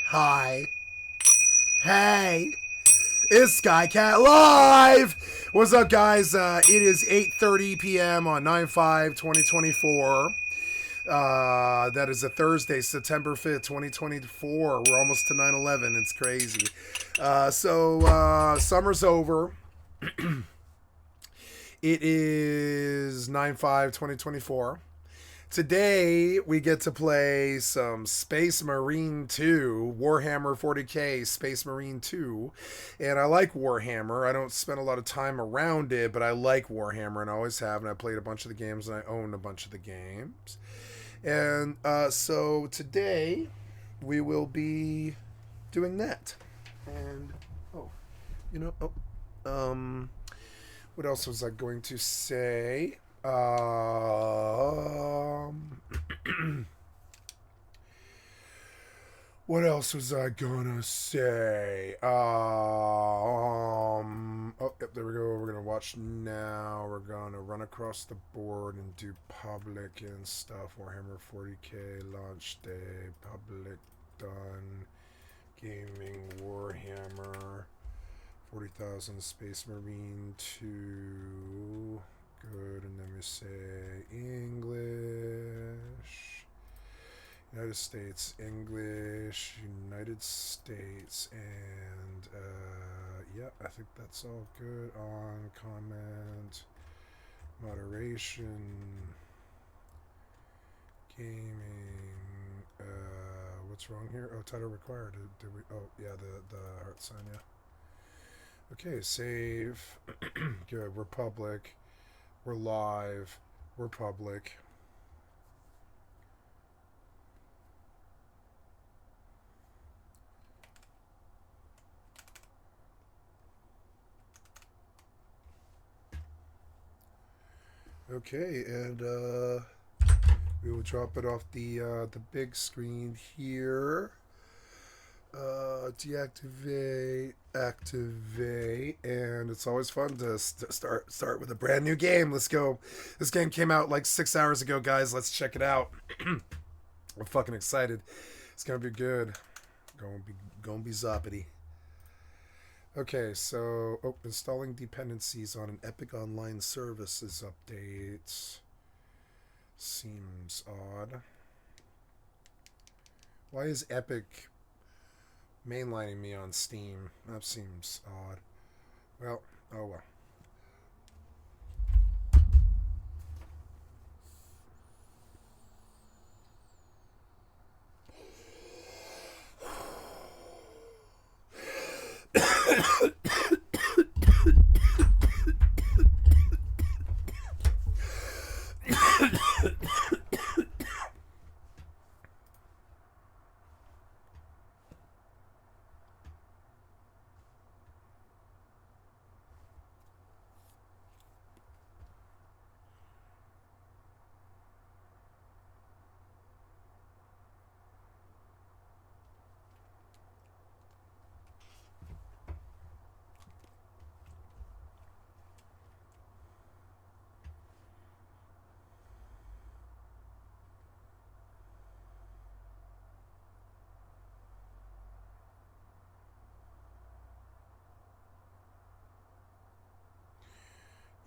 Hi. Hey. It's skycat.live. What's up, guys? It is 8:30 p.m. on 9/5/2024. That is a Thursday, September 5th, 2024. We're almost to 9/11. It's crazy. Summer's over. It is 9/5/2024. Today, we get to play some Space Marine 2, Warhammer 40k Space Marine 2. And I like Warhammer. I don't spend a lot of time around it, but I like Warhammer, and I always have. And I played a bunch of the games, and I own a bunch of the games. And so today, we will be doing that. And, what else was I going to say? What else was I gonna say? Oh, yep, there we go. We're gonna watch now. We're gonna run across the board and do public and stuff. Warhammer 40k launch day, public done. Gaming Warhammer 40,000 Space Marine 2. Good, and then we say English, United States, English, United States, and yeah, I think that's all good. On comment, moderation, gaming. What's wrong here? Oh, title required. Did we? Oh, yeah, the heart sign. Yeah. Okay, save. Good. We're public. We're live. We're public. Okay, and we will drop it off the big screen here. Deactivate, activate, and it's always fun to start with a brand new game. Let's go. This game came out like 6 hours ago, guys. Let's check it out. I'm fucking excited. It's gonna be good. Gonna be zoppity. Okay, so installing dependencies on an Epic Online Services update seems odd. Why is Epic mainlining me on Steam? That seems odd. Well, oh well.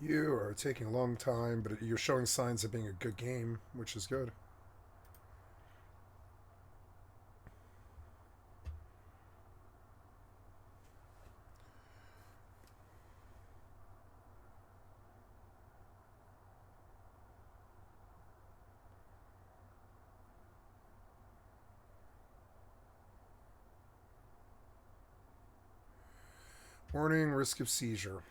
You are taking a long time, but you're showing signs of being a good game, which is good. Warning, risk of seizure.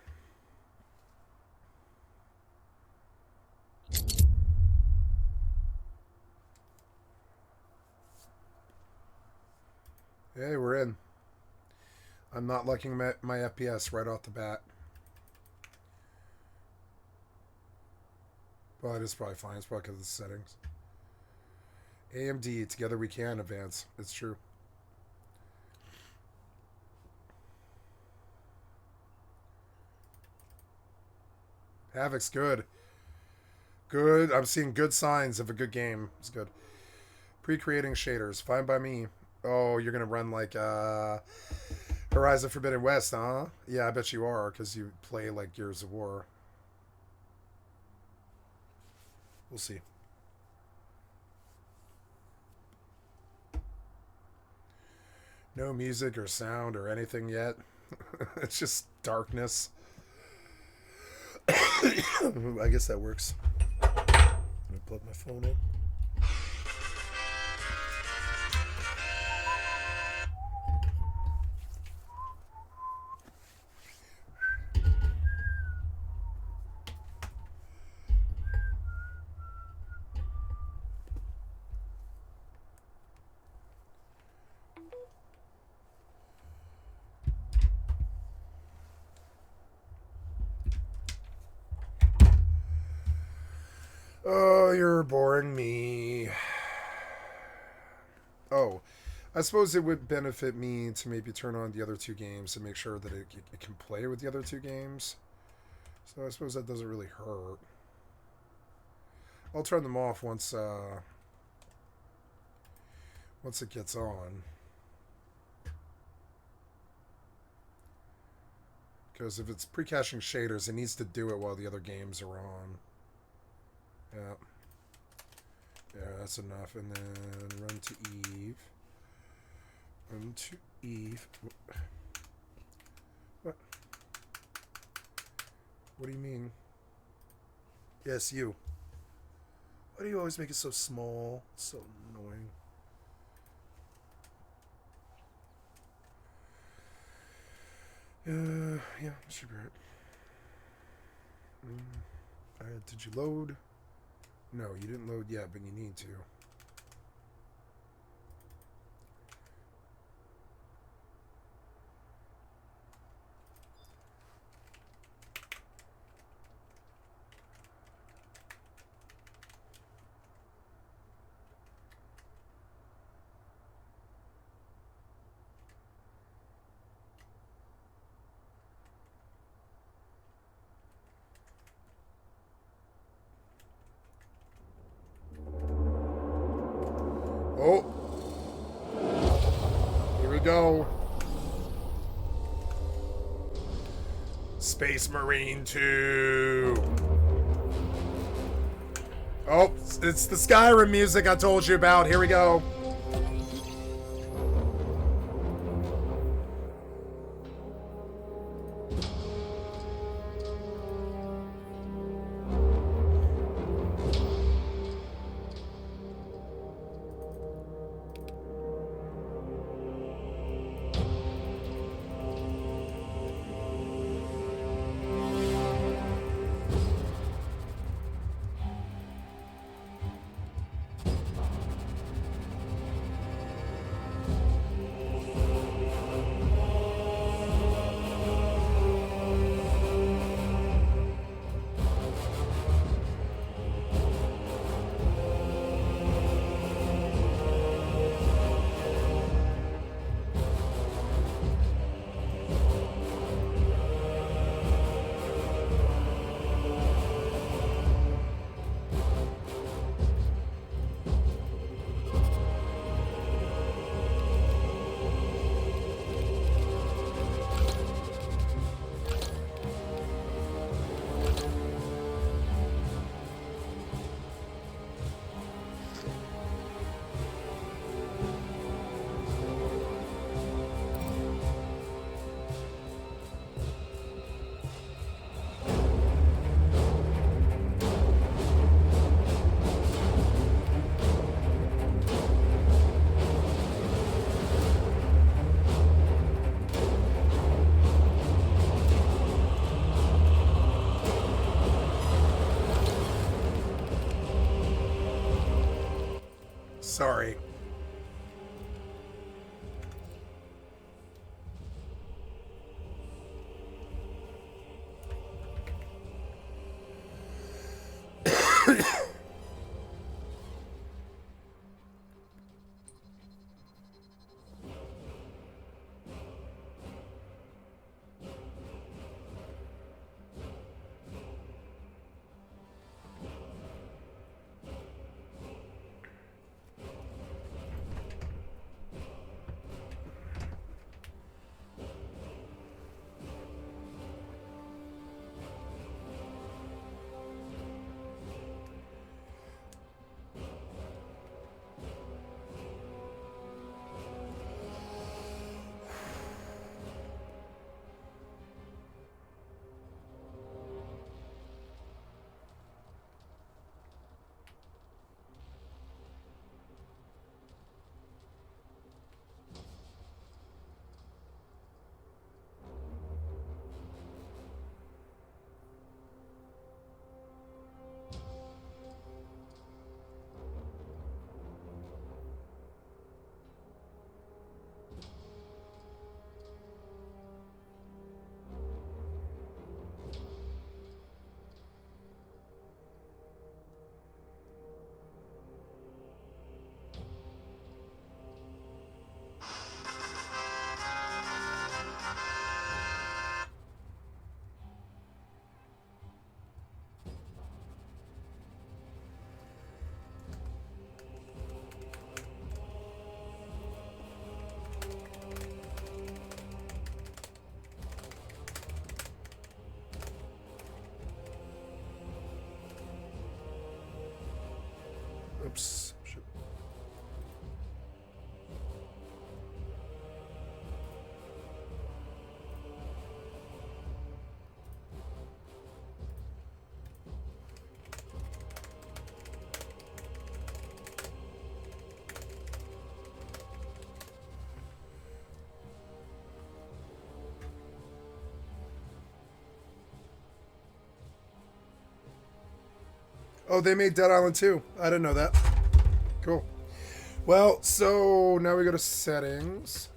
Hey, we're in. I'm not liking my FPS right off the bat. But it's probably fine. It's probably because of the settings. AMD, together we can advance. It's true. Havoc's good. Good. I'm seeing good signs of a good game. It's good. Pre-creating shaders. Fine by me. Oh, you're gonna run like Horizon Forbidden West, huh? Yeah, I bet you are, because you play like Gears of War. We'll see. No music or sound or anything yet. It's just darkness. I guess that works. Let me plug my phone in. Oh, you're boring me. Oh, I suppose it would benefit me to maybe turn on the other two games and make sure that it can play with the other two games. So I suppose that doesn't really hurt. I'll turn them off once it gets on. Because if it's pre-caching shaders, it needs to do it while the other games are on. Yeah. Yeah, that's enough. And then run to EvE. Run to EvE. What? What do you mean? Yes, you. Why do you always make it so small? So annoying. Yeah, should be right. Did you load? No, you didn't load yet, but you need to. Oh, here we go. Space Marine 2. Oh, it's the Skyrim music I told you about. Here we go. Sorry. Oh, they made Dead Island 2. I didn't know that. Cool. Well, so now we go to settings.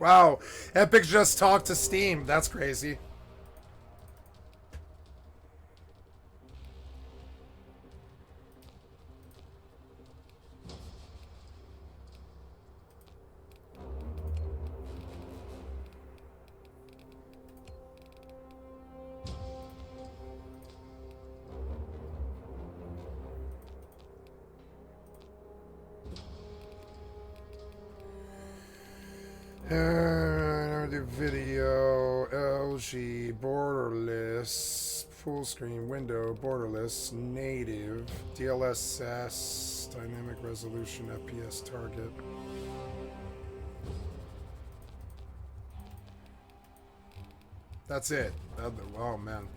Wow, Epic just talked to Steam. That's crazy. The video, LG, borderless, full screen, window, borderless, native, DLSS, dynamic resolution, FPS target. That's it. Oh man.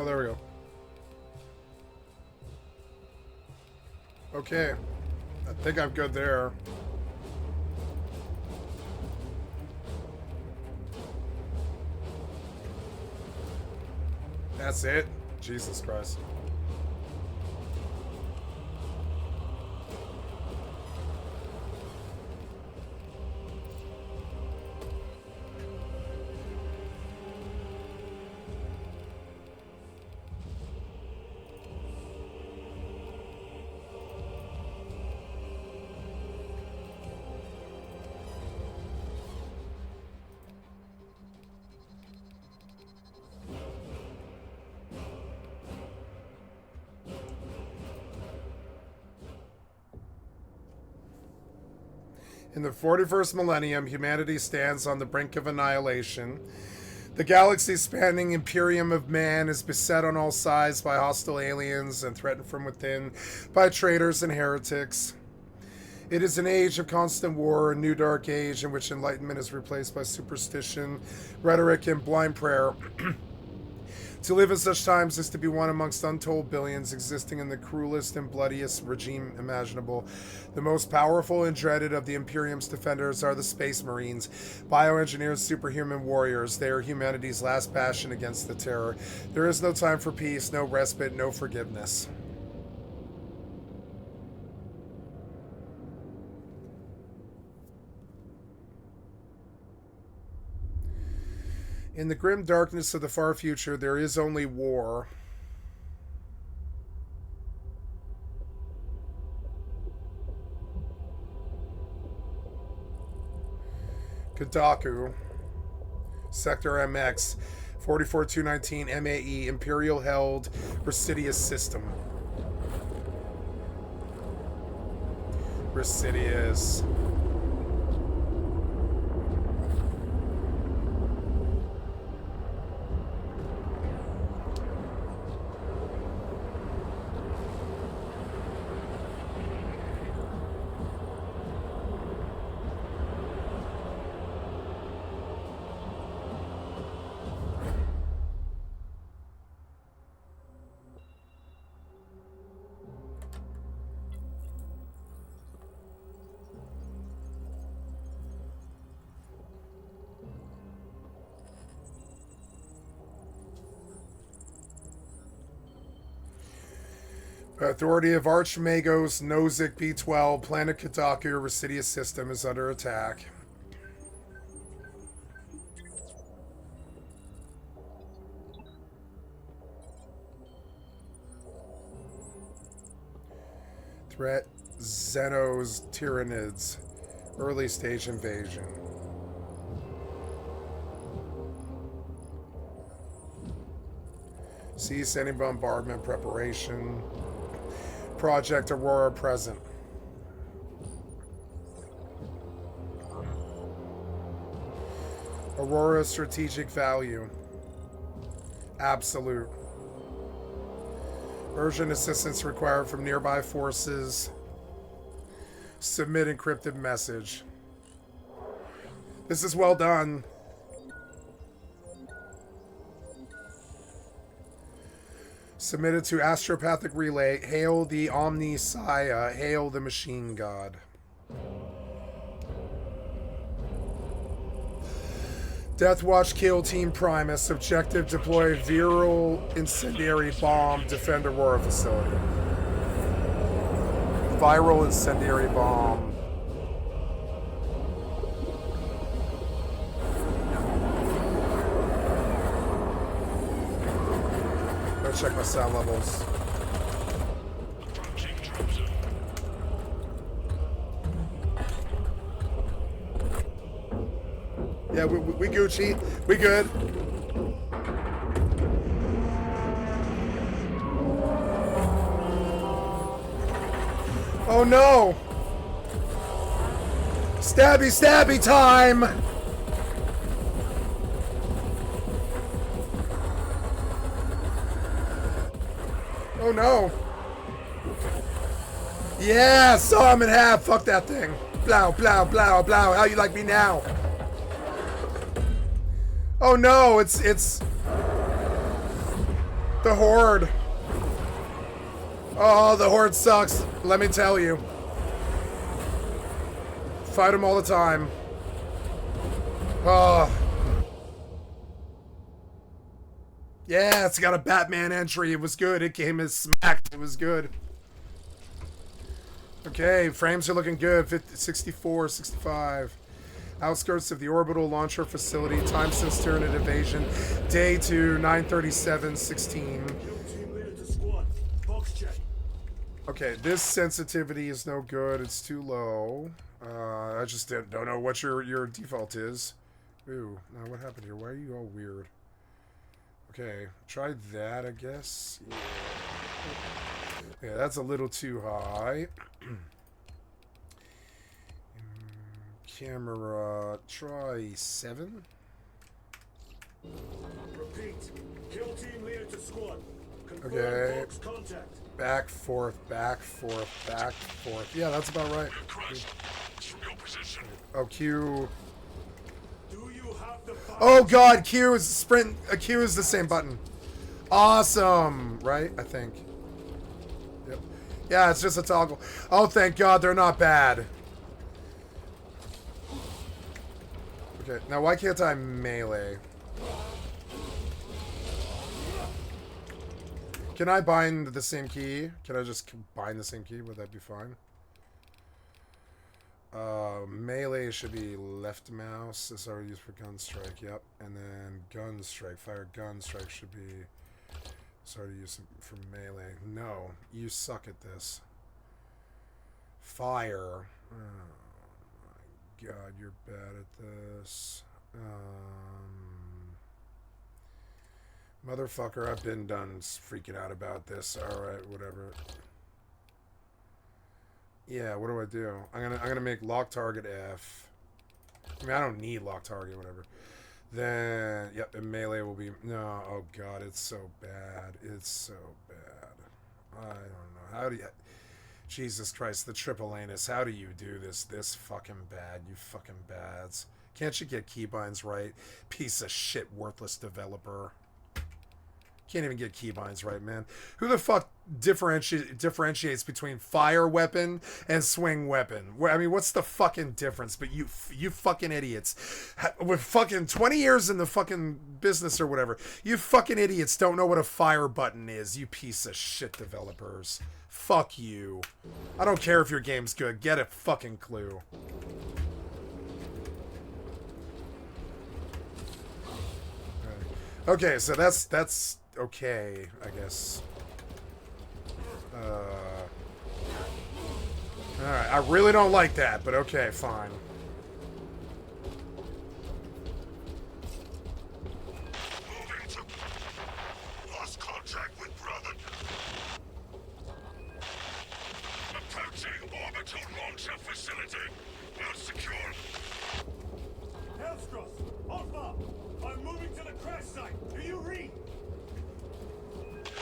Oh, there we go. Okay. I think I'm good there. That's it? Jesus Christ. In the 41st millennium, humanity stands on the brink of annihilation. The galaxy-spanning imperium of man is beset on all sides by hostile aliens and threatened from within by traitors and heretics. It is an age of constant war, a new dark age in which enlightenment is replaced by superstition, rhetoric, and blind prayer. To live in such times is to be one amongst untold billions existing in the cruelest and bloodiest regime imaginable. The most powerful and dreaded of the Imperium's defenders are the Space Marines, bioengineered superhuman warriors. They are humanity's last bastion against the terror. There is no time for peace, no respite, no forgiveness. In the grim darkness of the far future, there is only war. Kodaku, Sector MX, 44219 MAE, Imperial held Residious system. Residious. Authority of Archmagos Nozick B12, Planet Kodaku, Residious system is under attack. Threat, Xenos Tyranids, early stage invasion. Cease any bombardment preparation. Project Aurora present. Aurora strategic value. Absolute. Urgent assistance required from nearby forces. Submit encrypted message. This is well done. Submitted to Astropathic Relay. Hail the Omnisaya. Hail the Machine God. Deathwatch Kill Team Primus. Objective deploy viral incendiary bomb. Defend Aurora facility. Viral incendiary bomb. Check my sound levels. Yeah, we Gucci. We good. Oh no! Stabby, stabby time! Oh no. Yeah, saw him in half. Fuck that thing. Blow, blow, blow, blow. How you like me now? Oh no, it's... The Horde. Oh, the Horde sucks. Let me tell you. Fight them all the time. Oh. Yeah, it's got a Batman entry. It was good. It came as smacked. It was good. Okay, frames are looking good. 50, 64, 65. Outskirts of the orbital launcher facility. Time since Tyranid evasion. Day 2, 9:37:16. Okay, this sensitivity is no good. It's too low. I just don't know what your default is. Ooh, now what happened here? Why are you all weird? Okay, try that, I guess. Yeah, that's a little too high. Camera, try 7. Repeat. Kill team leader to squad. Confirm Okay. Fox contact. Back, forth, back, forth, back, forth. Yeah, that's about right. Oh, Q. Do you have the Oh God, Q is sprint. Q is the same button. Awesome, right? I think. Yep. Yeah, it's just a toggle. Oh, thank God, they're not bad. Okay, now why can't I melee? Can I bind the same key? Can I just bind the same key? Would that be fine? Melee should be left mouse. This is already used for gun strike. Yep. And then gun strike. Fire gun strike should be... It's already used for melee. No. You suck at this. Fire. Oh my God, you're bad at this. Motherfucker, I've been done freaking out about this. Alright, whatever. Yeah, what do I do? I'm gonna make lock target F. I mean, I don't need lock target, whatever. Then, yep, and melee will be... No, oh God, it's so bad. It's so bad. I don't know. How do you... Jesus Christ, the triple anus. How do you do this fucking bad, you fucking bads? Can't you get keybinds right? Piece of shit, worthless developer. Can't even get keybinds right, man. Who the fuck differentiates between fire weapon and swing weapon? I mean, what's the fucking difference? But you fucking idiots. With fucking 20 years in the fucking business or whatever, you fucking idiots don't know what a fire button is, you piece of shit developers. Fuck you. I don't care if your game's good. Get a fucking clue. Okay, so that's okay, I guess. Alright, I really don't like that, but okay, fine. Lost contact with brother. Approaching orbital launcher facility. Well secured. Hellstross, Alpha! I'm moving to the crash site. Do you read?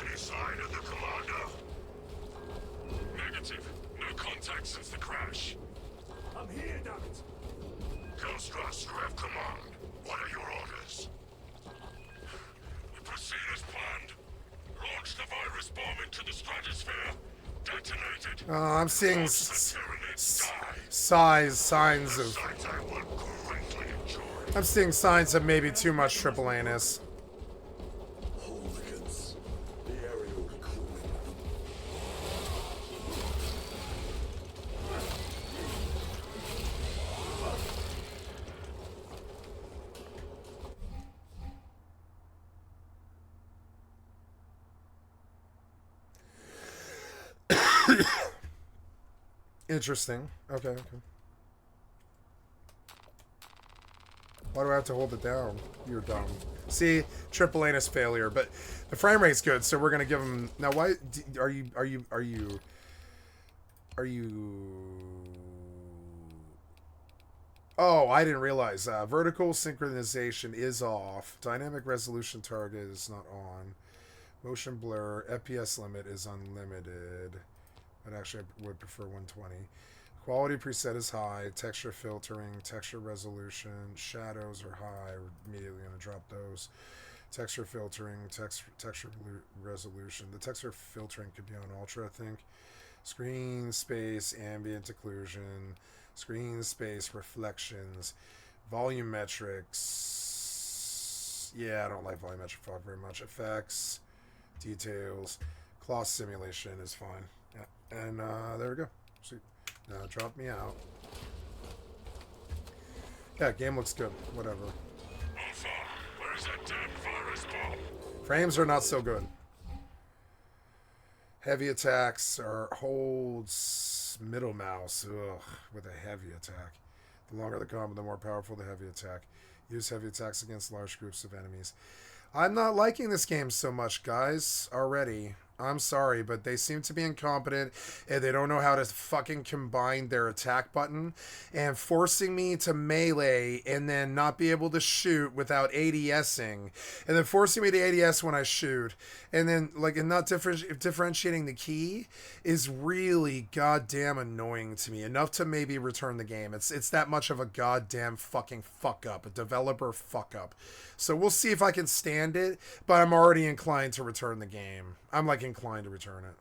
Any sign of the commander? Negative. No contact since the crash. I'm here, damn it. Hellstross, you have command. What are your orders? We proceed as planned. Launch the virus bomb into the stratosphere. Detonated. I'm seeing signs of... I'm seeing signs of maybe too much triple anus. Hooligans. The area will be cooling. Interesting. Okay. Why do I have to hold it down? You're dumb. See, triple anus failure, but the frame rate's good, so we're gonna give him. Now, why are you? Oh, I didn't realize. Vertical synchronization is off. Dynamic resolution target is not on. Motion blur. FPS limit is unlimited. But actually, I would prefer 120. Quality preset is high. Texture filtering, texture resolution, shadows are high. We're immediately going to drop those. Texture filtering, texture resolution. The texture filtering could be on ultra, I think. Screen space, ambient occlusion, screen space, reflections, volumetrics. Yeah, I don't like volumetric fog very much. Effects, details, cloth simulation is fine. Yeah, and there we go. Sweet. Now drop me out. Yeah, game looks good. Whatever. Alpha, where's that damn virus bomb? Frames are not so good. Heavy attacks are holds middle mouse. Ugh, with a heavy attack. The longer the combo, the more powerful the heavy attack. Use heavy attacks against large groups of enemies. I'm not liking this game so much, guys, already. I'm sorry, but they seem to be incompetent and they don't know how to fucking combine their attack button, and forcing me to melee and then not be able to shoot without ADSing, and then forcing me to ADS when I shoot, and then like and not differentiating the key is really goddamn annoying to me. Enough to maybe return the game. It's that much of a goddamn fucking fuck up, a developer fuck up. So we'll see if I can stand it, but I'm already inclined to return the game. I'm like inclined to return it.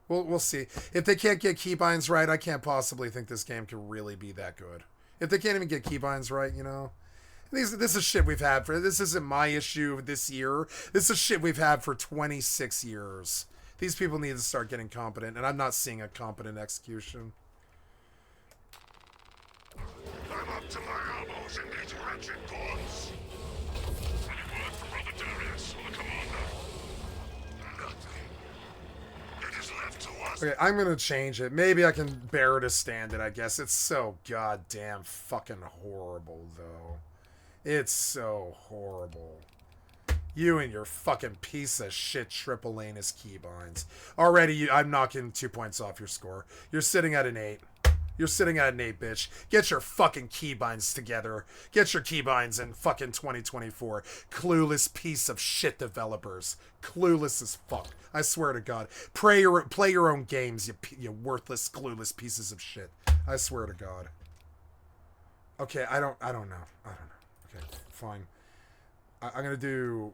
We'll see. If they can't get keybinds right, I can't possibly think this game can really be that good. If they can't even get keybinds right, you know. This is shit we've had for... This isn't my issue this year. This is shit we've had for 26 years. These people need to start getting competent, and I'm not seeing a competent execution. I'm up to my elbows in these wretched gods. Any word from Brother Darius or the commander? Nothing. It is left to us. Okay, I'm gonna change it. Maybe I can bear to stand it, I guess. It's so goddamn fucking horrible, though. It's so horrible. You and your fucking piece of shit triple anus keybinds. Already, I'm knocking 2 points off your score. You're sitting at an 8. You're sitting at an 8, bitch. Get your fucking keybinds together. Get your keybinds in fucking 2024. Clueless piece of shit developers. Clueless as fuck. I swear to God. Play your own games, you worthless, clueless pieces of shit. I swear to God. Okay, I don't know. Okay, fine. I'm gonna do...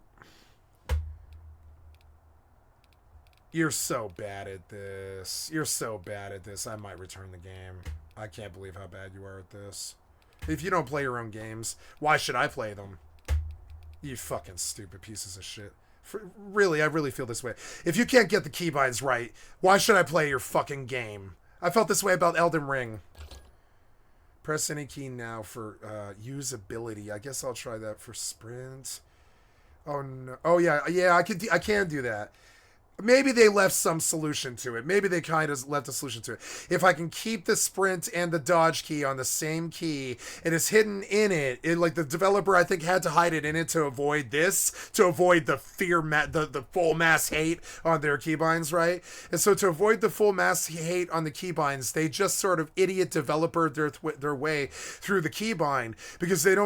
You're so bad at this. You're so bad at this. I might return the game. I can't believe how bad you are at this. If you don't play your own games, why should I play them? You fucking stupid pieces of shit. Really, I really feel this way. If you can't get the keybinds right, why should I play your fucking game? I felt this way about Elden Ring. Press any key now for usability. I guess I'll try that for sprint. Oh no. Oh yeah, I can do that. Maybe they left some solution to it. Maybe they kind of left a solution to it. If I can keep the sprint and the dodge key on the same key, and it's hidden in it, like the developer, I think, had to hide it in it to avoid this, to avoid the the full mass hate on their keybinds, right? And so to avoid the full mass hate on the keybinds, they just sort of idiot developer their way through the keybind, because they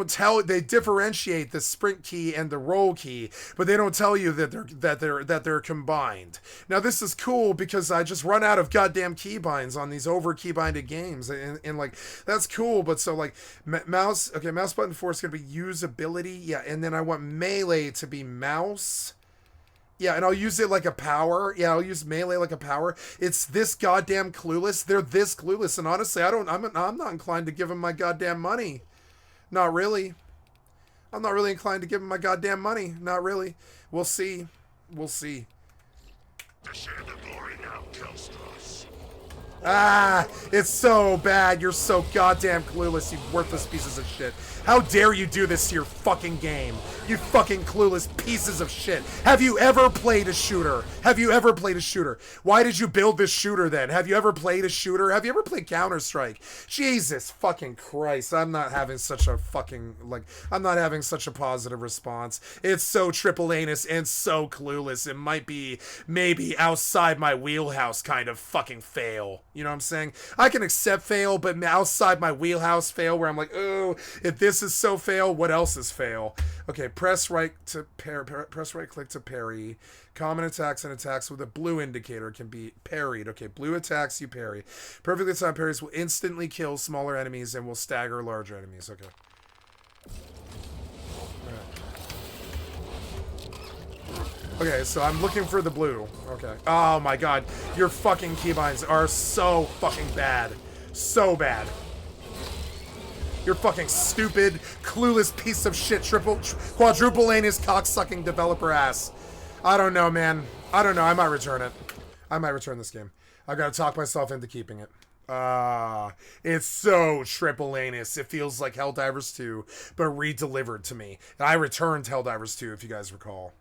differentiate the sprint key and the roll key, but they don't tell you that they're combined. Now this is cool because I just run out of goddamn keybinds on these over keybinded games, and like that's cool. But so like mouse button 4 is gonna be usability, yeah, and then I want melee to be mouse, yeah, and I'll use it like a power, yeah, I'll use melee like a power. It's this goddamn clueless. They're this clueless, and honestly, I'm not inclined to give them my goddamn money. Not really. I'm not really inclined to give them my goddamn money. Not really. We'll see. We'll see. To share the glory now, Kelstros. Ah, it's so bad. You're so goddamn clueless, you worthless pieces of shit. How dare you do this to your fucking game? You fucking clueless pieces of shit. Have you ever played a shooter? Have you ever played a shooter? Why did you build this shooter then? Have you ever played a shooter? Have you ever played Counter-Strike? Jesus fucking Christ. I'm not having such a positive response. It's so triple anus and so clueless. It might be maybe outside my wheelhouse kind of fucking fail. You know what I'm saying? I can accept fail, but outside my wheelhouse fail where I'm like, oh, if this is so fail, what else is fail? Okay, press right click to parry. Common attacks and attacks with a blue indicator can be parried. Okay, blue attacks you parry. Perfectly timed parries will instantly kill smaller enemies and will stagger larger enemies. Okay. Okay, so I'm looking for the blue. Okay. Oh my god. Your fucking keybinds are so fucking bad. So bad. You're fucking stupid, clueless piece of shit, quadruple anus cocksucking developer ass. I don't know, man. I don't know. I might return it. I might return this game. I've got to talk myself into keeping it. It's so triple anus. It feels like Helldivers 2, but re-delivered to me. And I returned Helldivers 2, if you guys recall.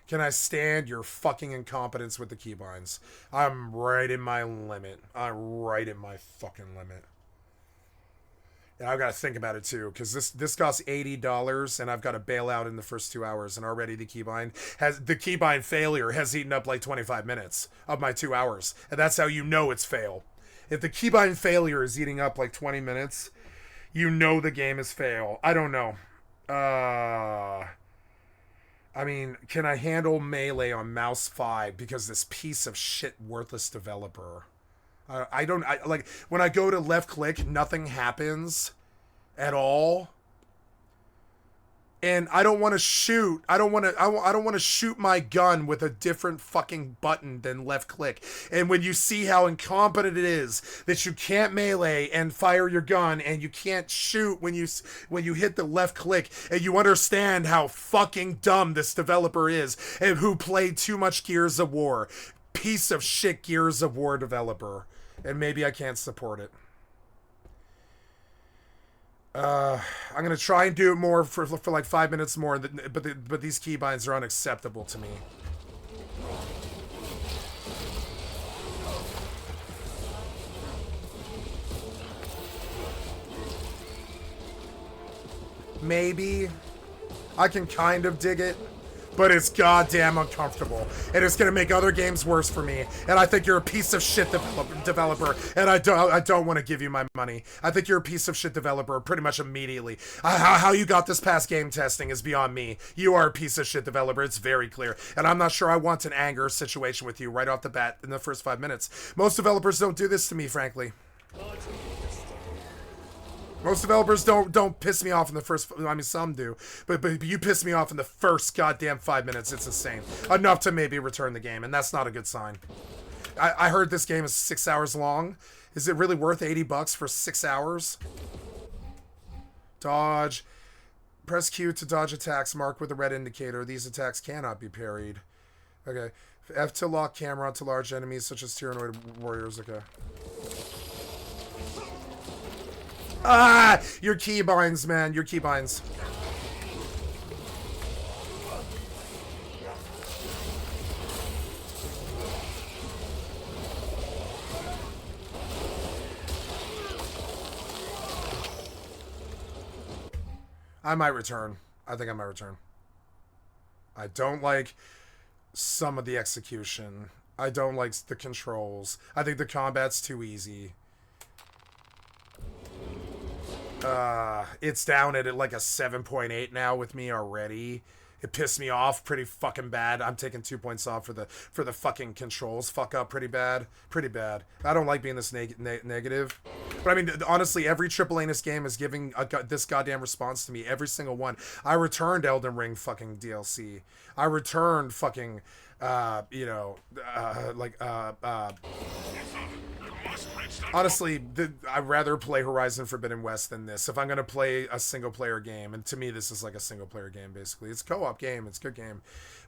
Can I stand your fucking incompetence with the keybinds? I'm right in my limit. I'm right in my fucking limit. And I've got to think about it too, because this costs $80, and I've got to bail out in the first 2 hours, and already the keybind failure has eaten up like 25 minutes of my 2 hours, and that's how you know it's fail. If the keybind failure is eating up like 20 minutes, you know the game is fail. I don't know. I mean, can I handle melee on mouse 5 because this piece of shit worthless developer? I like when I go to left click, nothing happens at all. And I don't want to shoot. I don't want to shoot my gun with a different fucking button than left click. And when you see how incompetent it is that you can't melee and fire your gun, and you can't shoot when you hit the left click, and you understand how fucking dumb this developer is, and who played too much Gears of War, piece of shit Gears of War developer, and maybe I can't support it. I'm gonna try and do it more for like 5 minutes more, but these keybinds are unacceptable to me. Maybe I can kind of dig it, but it's goddamn uncomfortable, and it's gonna make other games worse for me. And I think you're a piece of shit developer, and I don't want to give you my money. I think you're a piece of shit developer pretty much immediately. How you got this past game testing is beyond me. You are a piece of shit developer. It's very clear, and I'm not sure I want an anger situation with you right off the bat in the first 5 minutes. Most developers don't do this to me, frankly. Most developers don't piss me off in the first. I mean, some do, but you piss me off in the first goddamn 5 minutes. It's insane. Enough to maybe return the game, and that's not a good sign. I heard this game is 6 hours long. Is it really worth $80 for 6 hours? Dodge. Press Q to dodge attacks marked with a red indicator. These attacks cannot be parried. Okay. F to lock camera onto large enemies such as Tyrannoid warriors. Okay. Ah! Your keybinds, man. Your keybinds. I might return. I think I might return. I don't like some of the execution. I don't like the controls. I think the combat's too easy. It's down at like a 7.8 now with me already. It pissed me off pretty fucking bad. I'm taking 2 points off for the fucking controls. Fuck up pretty bad. Pretty bad. I don't like being this negative. But I mean, honestly, every triple anus game is giving this goddamn response to me. Every single one. I returned Elden Ring fucking DLC. I returned fucking, honestly, I'd rather play Horizon Forbidden West than this. If I'm going to play a single-player game, and to me this is like a single-player game, basically. It's a co-op game, it's a good game,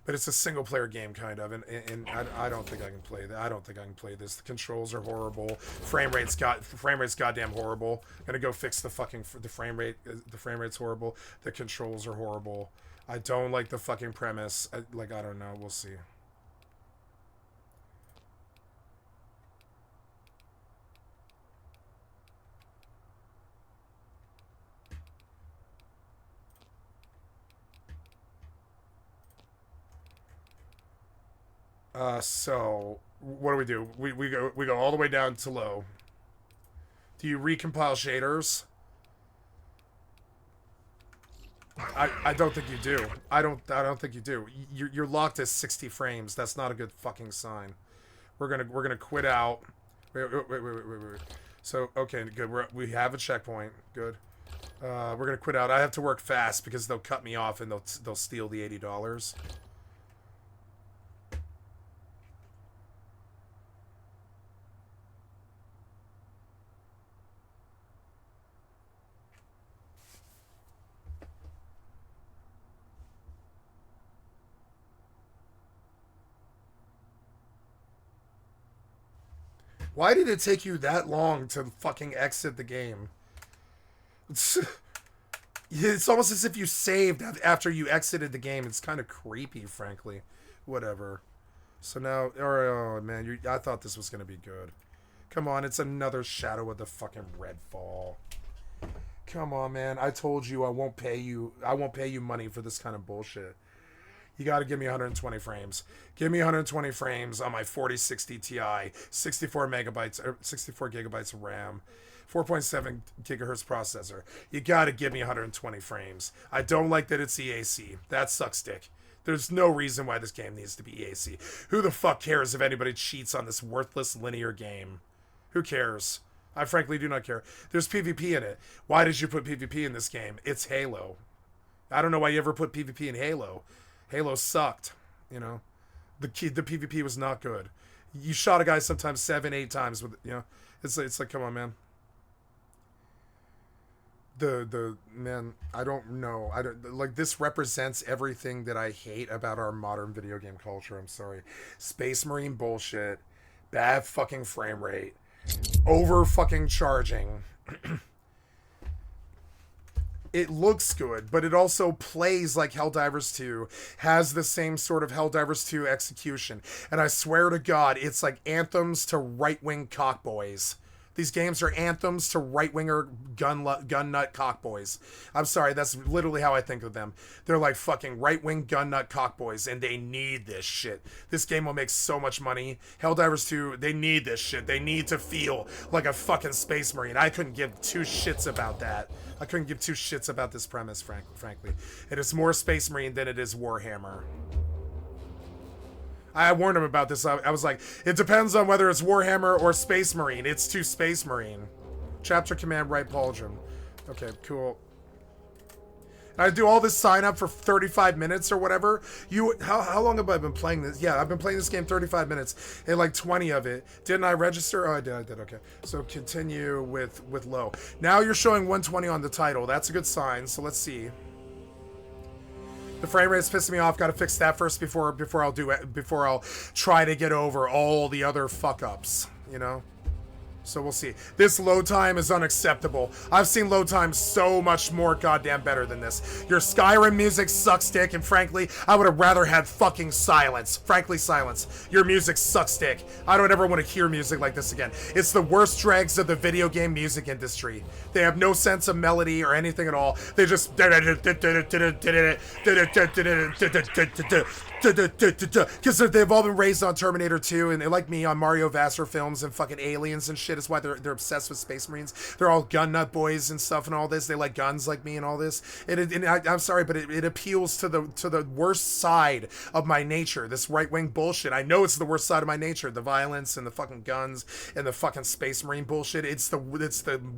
but it's a single-player game, kind of, and I don't think I can play that. I don't think I can play this. The controls are horrible. Frame rate's goddamn horrible. I'm going to go fix the frame rate. The frame rate's horrible. The controls are horrible. I don't like the fucking premise. I don't know. We'll see. So what do? We go all the way down to low. Do you recompile shaders? I don't think you do. I don't think you do. You're locked at 60 frames. That's not a good fucking sign. We're gonna quit out. Wait. So okay, good. We have a checkpoint. Good. We're gonna quit out. I have to work fast because they'll cut me off and they'll steal the $80. Why did it take you that long to fucking exit the game? It's almost as if you saved after you exited the game. It's kind of creepy, frankly. Whatever. So now, oh man, I thought this was gonna be good. Come on, it's another Shadow of the fucking Redfall. Come on, man. I told you I won't pay you. I won't pay you money for this kind of bullshit. You got to give me 120 frames. Give me 120 frames on my 4060 Ti, 64 megabytes, or 64 gigabytes of RAM, 4.7 gigahertz processor. You got to give me 120 frames. I don't like that it's EAC. That sucks dick. There's no reason why this game needs to be EAC. Who the fuck cares if anybody cheats on this worthless linear game? Who cares? I frankly do not care. There's PvP in it. Why did you put PvP in this game? It's Halo. I don't know why you ever put PvP in Halo. Halo sucked, you know. The PvP was not good. You shot a guy sometimes 7-8 times with, you know. It's like, come on, man. The man, I don't know. I don't like, this represents everything that I hate about our modern video game culture. I'm sorry. Space Marine bullshit, bad fucking frame rate, over fucking charging. It looks good, but it also plays like Helldivers 2, has the same sort of Helldivers 2 execution. And I swear to God, it's like anthems to right-wing cockboys. These games are anthems to right-winger gun nut cockboys. I'm sorry, that's literally how I think of them. They're like fucking right-wing gun nut cockboys, and they need this shit. This game will make so much money. Helldivers 2, they need this shit. They need to feel like a fucking Space Marine. I couldn't give two shits about that. I couldn't give two shits about this premise, frankly. It is more Space Marine than it is Warhammer. I warned him about this. I was like, it depends on whether it's Warhammer or Space Marine. It's too Space Marine. Chapter Command Right Pauldron. Okay, cool. I do all this sign up for 35 minutes or whatever. How long have I been playing this? Yeah, I've been playing this game 35 minutes and like 20 of it. Didn't I register? Oh, I did. Okay. So continue with low. Now you're showing 120 on the title. That's a good sign. So let's see. The frame rate's pissing me off. Got to fix that first before I'll try to get over all the other fuck ups, you know? So we'll see. This load time is unacceptable. I've seen load times so much more goddamn better than this. Your Skyrim music sucks dick, and frankly, I would have rather had fucking silence. Frankly, silence. Your music sucks dick. I don't ever want to hear music like this again. It's the worst dregs of the video game music industry. They have no sense of melody or anything at all. They just because they've all been raised on Terminator 2 and like me on Mario Vassar films and fucking aliens and shit. Is why they're obsessed with Space Marines. They're all gun nut boys and stuff and all this. They like guns like me and all this. And I'm sorry, but it appeals to the worst side of my nature. This right wing bullshit. I know it's the worst side of my nature. The violence and the fucking guns and the fucking Space Marine bullshit. It's the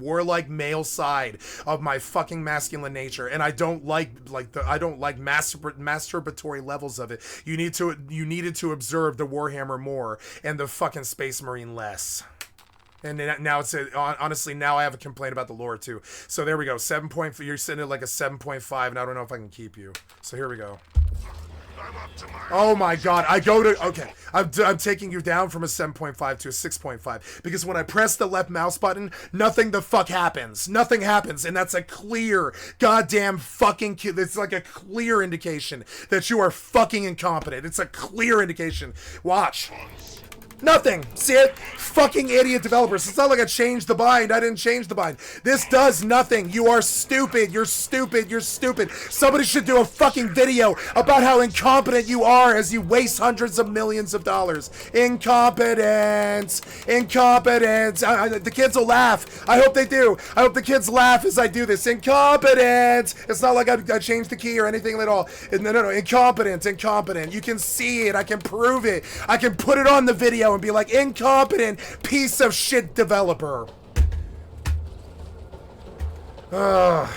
warlike male side of my fucking masculine nature. And I don't like masturbatory levels of it. You needed to observe the Warhammer more and the fucking Space Marine less. And now it's honestly, now I have a complaint about the lore too. So there we go. 7.5. You're sitting at like a 7.5, and I don't know if I can keep you. So here we go. Oh my God! I'm taking you down from a 7.5 to a 6.5 because when I press the left mouse button, nothing the fuck happens. Nothing happens, and that's a clear goddamn fucking. It's like a clear indication that you are fucking incompetent. It's a clear indication. Watch. Nothing. See it? Fucking idiot developers. It's not like I changed the bind. I didn't change the bind. This does nothing. You are stupid. You're stupid. You're stupid. Somebody should do a fucking video about how incompetent you are as you waste hundreds of millions of dollars. Incompetence. Incompetence. The kids will laugh. I hope they do. I hope the kids laugh as I do this. Incompetence. It's not like I changed the key or anything at all. No. Incompetent. Incompetent. You can see it. I can prove it. I can put it on the video and be like, incompetent piece of shit developer. Oh,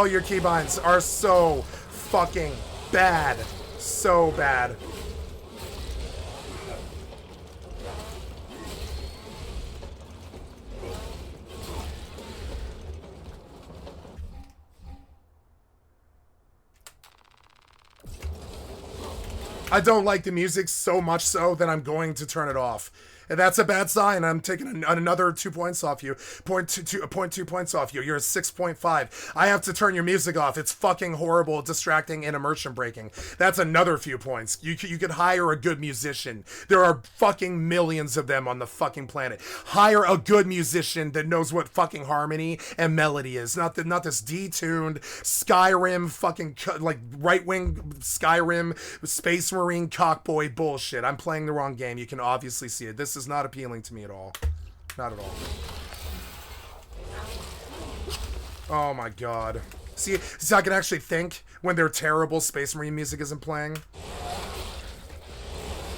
your keybinds are so fucking bad. So bad. I don't like the music so much so that I'm going to turn it off. And that's a bad sign. I'm taking another 2 points off you. 0.2 points off you. You're at 6.5. I have to turn your music off. It's fucking horrible, distracting, and immersion breaking. That's another few points. You could hire a good musician. There are fucking millions of them on the fucking planet. Hire a good musician that knows what fucking harmony and melody is. Not this detuned Skyrim fucking like right-wing Skyrim Space Marine cockboy bullshit. I'm playing the wrong game. You can obviously see it. This is not appealing to me at all. Not at all. Oh my god. See, I can actually think when their terrible Space Marine music isn't playing.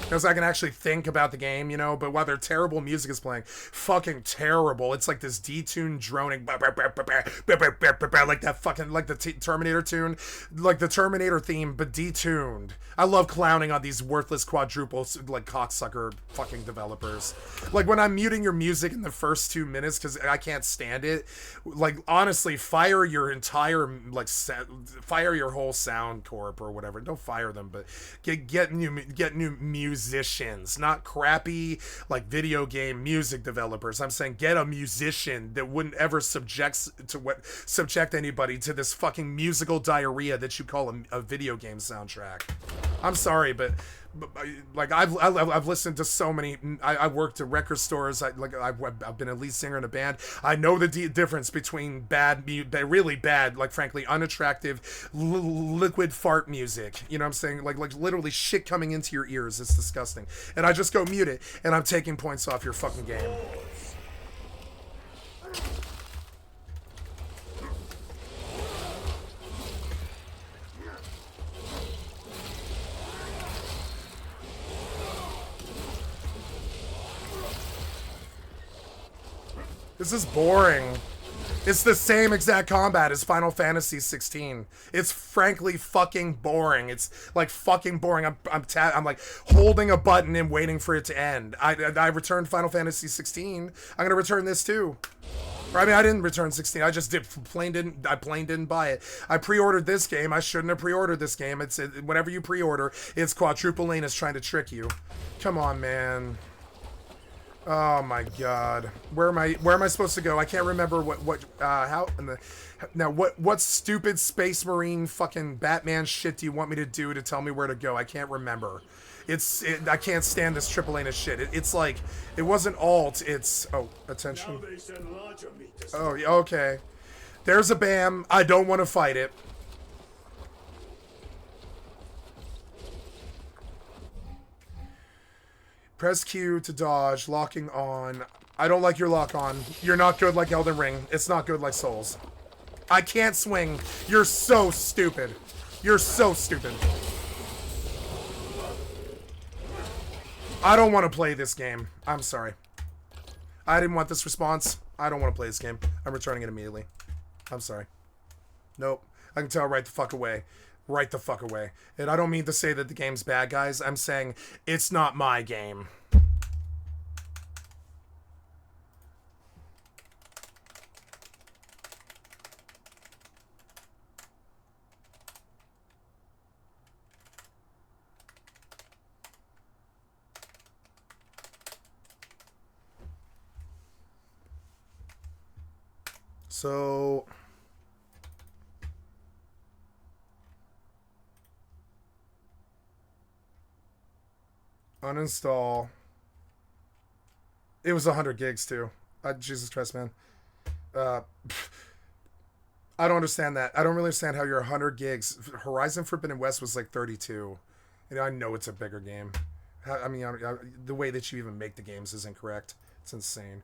Because I can actually think about the game, you know, but while their terrible music is playing, fucking terrible. It's like this detuned droning, like that fucking, like the Terminator tune, like the Terminator theme, but detuned. I love clowning on these worthless quadruple, like, cocksucker fucking developers. Like, when I'm muting your music in the first 2 minutes because I can't stand it, like, honestly, fire your entire, like, fire your whole sound corp or whatever. Don't fire them, but get new musicians, not crappy, like, video game music developers. I'm saying get a musician that wouldn't ever subject anybody to this fucking musical diarrhea that you call a video game soundtrack. I'm sorry, but like I've listened to so many. I worked at record stores. I've been a lead singer in a band. I know the difference between really bad, like frankly unattractive, liquid fart music. You know what I'm saying? Like literally shit coming into your ears. It's disgusting. And I just go mute it, and I'm taking points off your fucking game. This is boring. It's the same exact combat as Final Fantasy 16. It's frankly fucking boring. It's like fucking boring. I'm like holding a button and waiting for it to end. I returned Final Fantasy 16. I'm gonna return this too. I mean, I didn't return 16. I just plain didn't buy it. I pre-ordered this game. I shouldn't have pre-ordered this game. It's whenever you pre-order, it's quadruple lane is trying to trick you. Come on, man. Oh my god. Where am I supposed to go? I can't remember what stupid Space Marine fucking Batman shit do you want me to do to tell me where to go? I can't remember. I can't stand this triple lane of shit. It's like, it wasn't alt, it's, oh, attention. Oh, yeah, okay. There's a BAM. I don't want to fight it. Press Q to dodge, locking on. I don't like your lock on. You're not good like Elden Ring. It's not good like Souls. I can't swing. You're so stupid. You're so stupid. I don't want to play this game. I'm sorry. I didn't want this response. I don't want to play this game. I'm returning it immediately. I'm sorry. Nope. I can tell right the fuck away. Right the fuck away. And I don't mean to say that the game's bad, guys. I'm saying it's not my game. So uninstall. It was 100 gigs too. Jesus Christ, man. I don't understand that. I don't really understand how your 100 gigs. Horizon Forbidden West was like 32. And I know it's a bigger game. I mean, the way that you even make the games is incorrect. It's insane.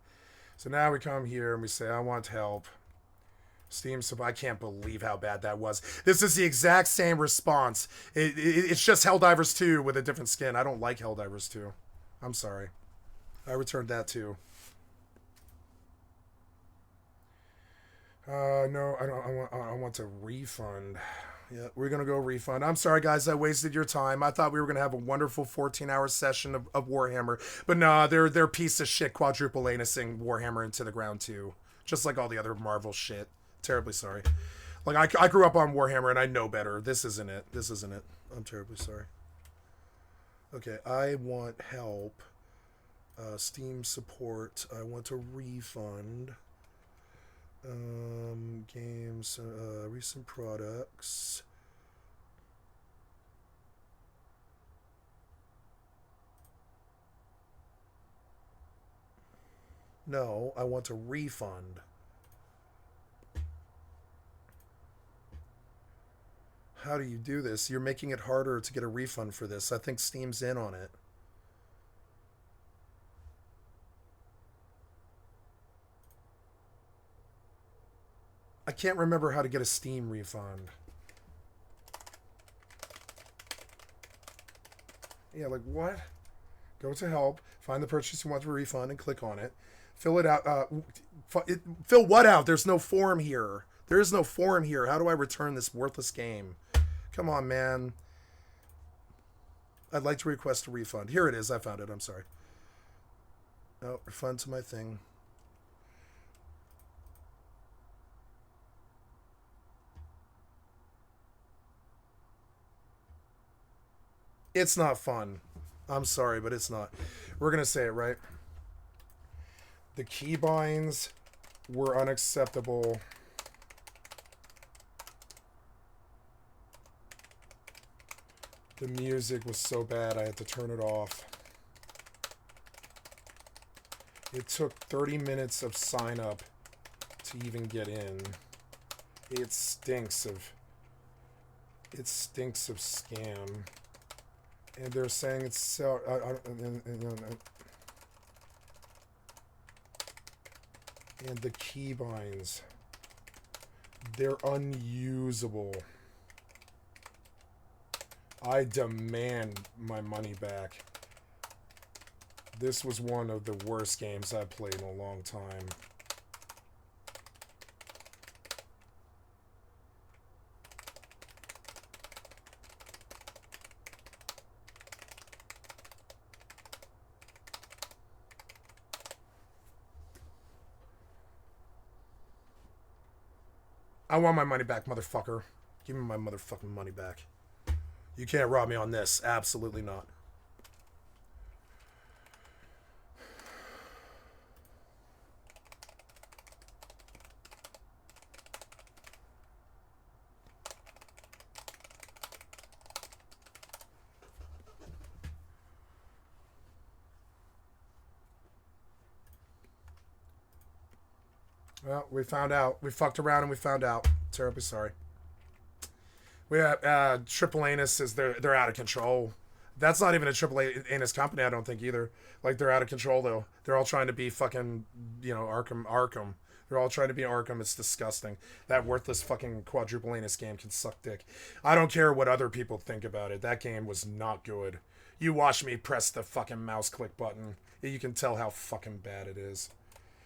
So now we come here and we say, I want help. Steam, so I can't believe how bad that was. This is the exact same response. It's just Helldivers 2 with a different skin. I don't like Helldivers 2. I'm sorry. I returned that too. No, I don't. I want a refund. Yeah, we're gonna go refund. I'm sorry, guys. I wasted your time. I thought we were gonna have a wonderful 14-hour session of Warhammer, but nah, they're piece of shit quadruple anusing Warhammer into the ground too, just like all the other Marvel shit. Terribly sorry. Like I grew up on Warhammer and I know better. This isn't it. This isn't it. I'm terribly sorry. Okay, I want help. Steam support. I want a refund. Games, recent products. No, I want a refund. How do you do this? You're making it harder to get a refund for this. I think Steam's in on it. I can't remember how to get a Steam refund. Yeah, like what? Go to help, find the purchase you want to refund, and click on it. Fill it out. Fill what out? There's no form here. There is no form here. How do I return this worthless game? Come on, man. I'd like to request a refund. Here it is. I found it. I'm sorry. Oh, refund to my thing. It's not fun. I'm sorry, but it's not. We're going to say it, right? The keybinds were unacceptable. The music was so bad I had to turn it off. It took 30 minutes of sign up to even get in. It stinks of scam. And they're saying it's so. And the keybinds, they're unusable. I demand my money back. This was one of the worst games I've played in a long time. I want my money back, motherfucker. Give me my motherfucking money back. You can't rob me on this. Absolutely not. Well, we found out. We fucked around and we found out. Terribly sorry. We have Triple Anus says they're out of control. That's not even a Triple Anus company, I don't think either. Like they're out of control though. They're all trying to be fucking, Arkham. They're all trying to be Arkham. It's disgusting. That worthless fucking quadruple anus game can suck dick. I don't care what other people think about it. That game was not good. You watch me press the fucking mouse click button. You can tell how fucking bad it is.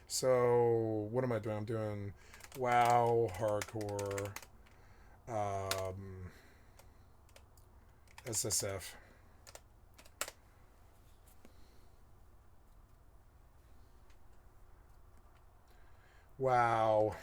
So, what am I doing? I'm doing WoW, Hardcore, SSF. Wow.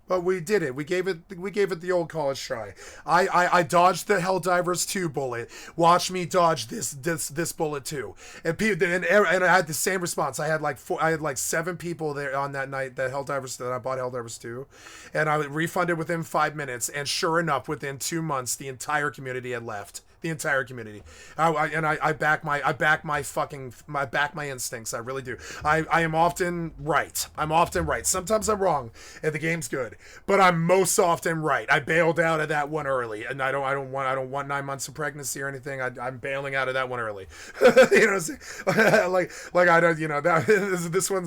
But we did it. We gave it the old college try. I dodged the Helldivers 2 bullet. Watch me dodge this bullet too. And I had the same response. I had like 7 people there on that night that I bought Helldivers 2, and I refunded within 5 minutes. And sure enough, within 2 months, the entire community had left. The entire community. I back my instincts. I really do. I am often right. Sometimes I'm wrong, and the game's good, but I'm most often right. I bailed out of that one early, and I don't want 9 months of pregnancy or anything. I'm bailing out of that one early. You know what I'm saying? like I don't. This one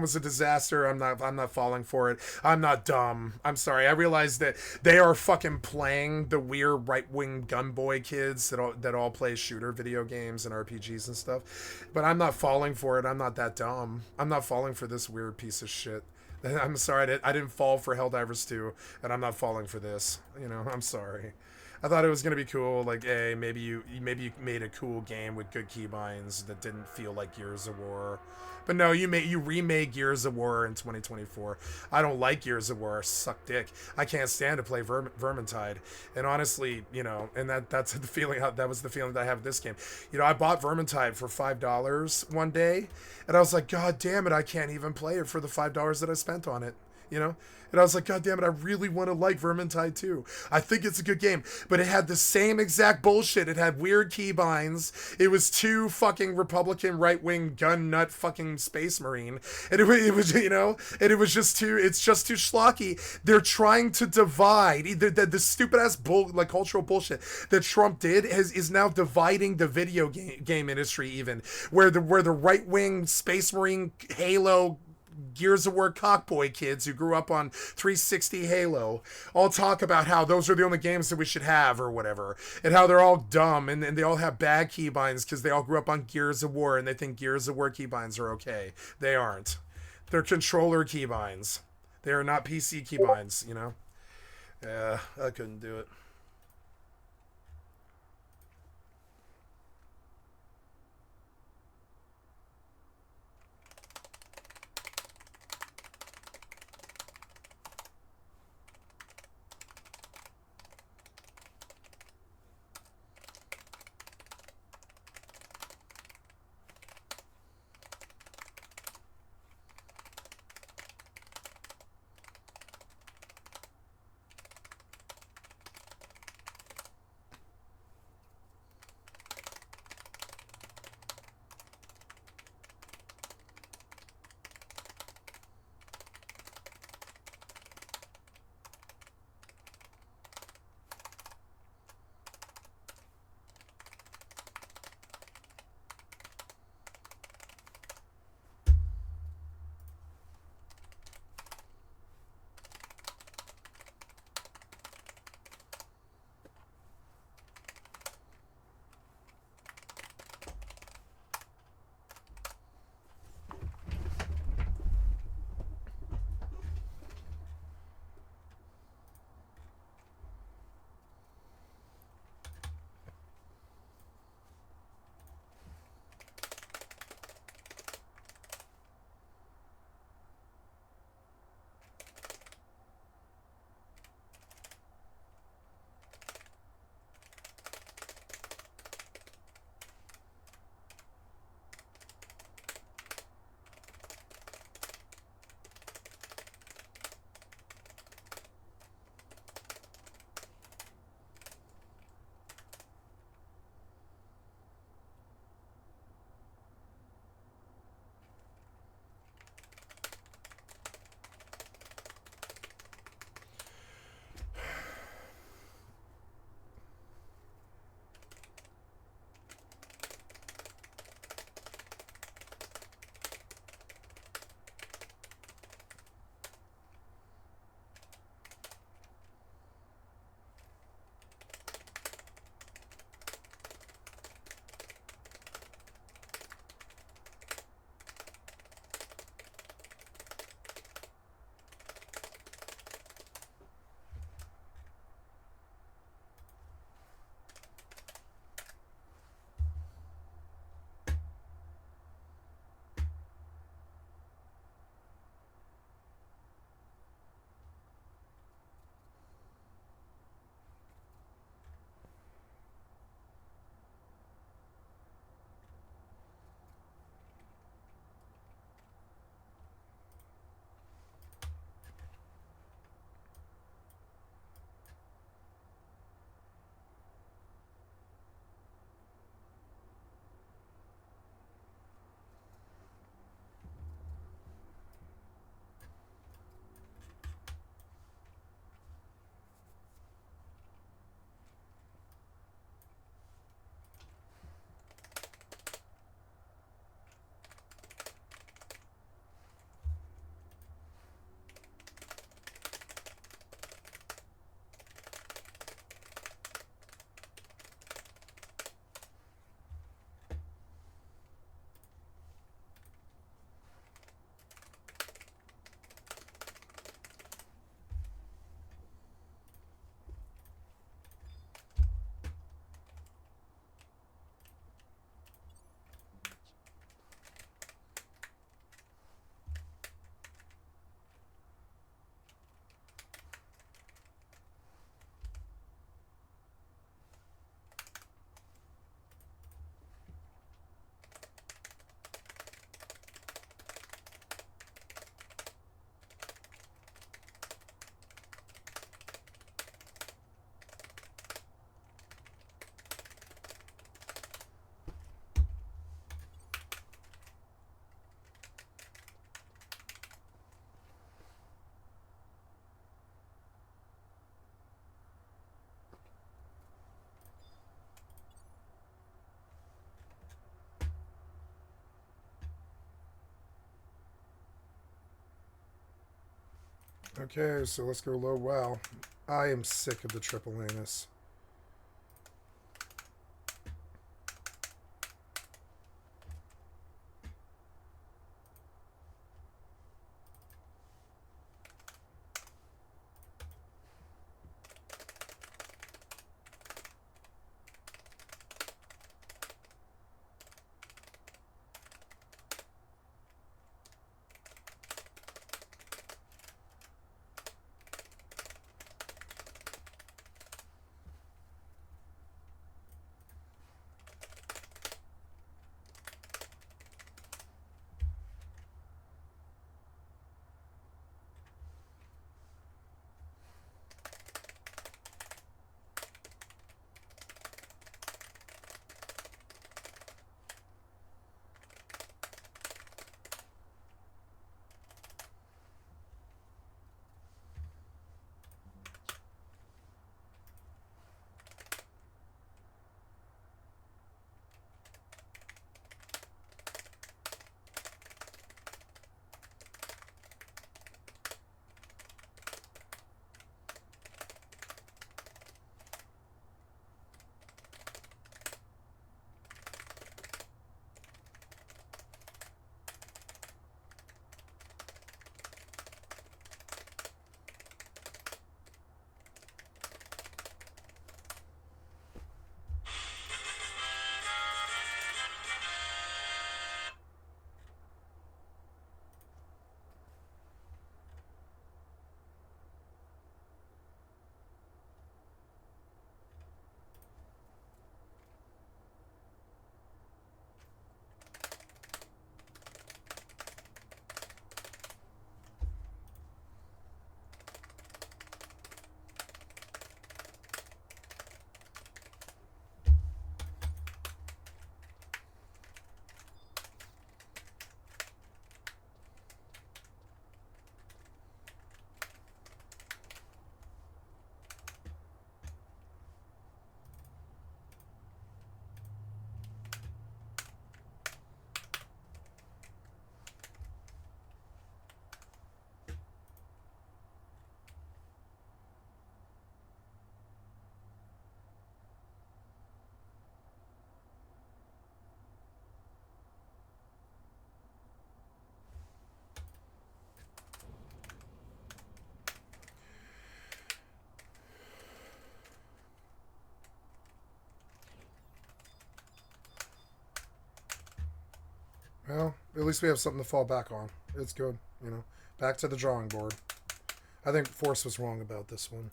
was a disaster. I'm not falling for it. I'm not dumb. I'm sorry. I realize that they are fucking playing the weird right wing gunboy kids that all play shooter video games and RPGs and stuff, but I'm not falling for it. I'm not that dumb. I'm not falling for this weird piece of shit I'm sorry, I didn't fall for Helldivers 2, and I'm not falling for this. You know, I'm sorry. I thought it was gonna be cool. Like, hey, maybe you made a cool game with good keybinds that didn't feel like Gears of War. But no, you remade Gears of War in 2024. I don't like Gears of War. Suck dick. I can't stand to play Vermintide. And honestly, you know, and that's the feeling. That was the feeling that I have with this game. You know, I bought Vermintide for $5 one day, and I was like, God damn it, I can't even play it for the $5 that I spent on it. You know, and I was like, God damn it, I really want to like Vermintide 2. I think it's a good game, but it had the same exact bullshit. It had weird keybinds. It was too fucking Republican right-wing gun nut fucking space marine, and it was you know, and it was just too. It's just too schlocky. They're trying to divide. The stupid ass like cultural bullshit that Trump did is now dividing the video game industry, even where the right wing space marine Halo Gears of War cockboy kids who grew up on 360 Halo all talk about how those are the only games that we should have or whatever, and how they're all dumb and they all have bad keybinds because they all grew up on Gears of War and they think Gears of War keybinds are okay. They aren't. They're controller keybinds. They are not PC keybinds, you know? Yeah, I couldn't do it. Okay, so let's go low. Wow. I am sick of the triple anus. Well, at least we have something to fall back on. It's good, you know. Back to the drawing board. I think Force was wrong about this one.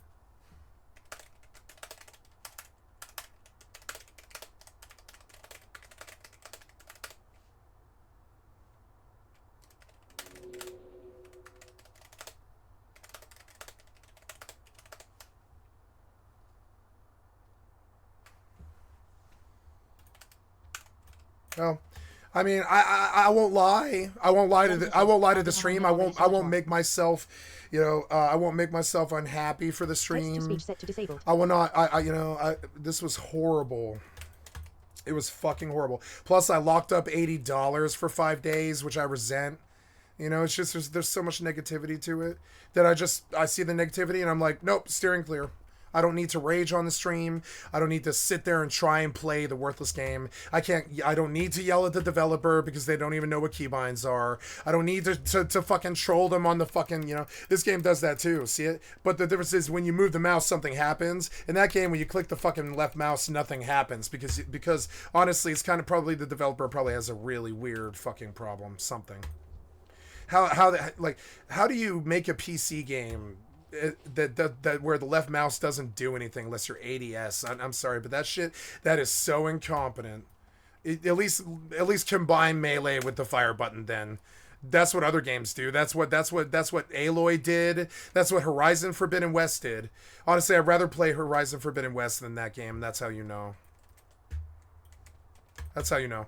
Well, I mean, I won't lie. I won't lie to the stream. I won't make myself, you know, I won't make myself unhappy for the stream. I will not. This was horrible. It was fucking horrible. Plus, I locked up $80 for 5 days, which I resent. You know, it's just there's so much negativity to it that I see the negativity and I'm like, nope, steering clear. I don't need to rage on the stream. I don't need to sit there and try and play the worthless game. I don't need to yell at the developer because they don't even know what keybinds are. I don't need to fucking troll them on the fucking, you know, this game does that too, see it? But the difference is when you move the mouse, something happens. In that game, when you click the fucking left mouse, nothing happens because honestly, it's kind of probably the developer probably has a really weird fucking problem, something. How do you make a PC game that where the left mouse doesn't do anything unless you're ADS? I'm sorry, but that is so incompetent. At least combine melee with the fire button. Then that's what other games do. That's what Aloy did. That's what Horizon Forbidden West did. Honestly, I'd rather play Horizon Forbidden West than that game. That's how you know. That's how you know.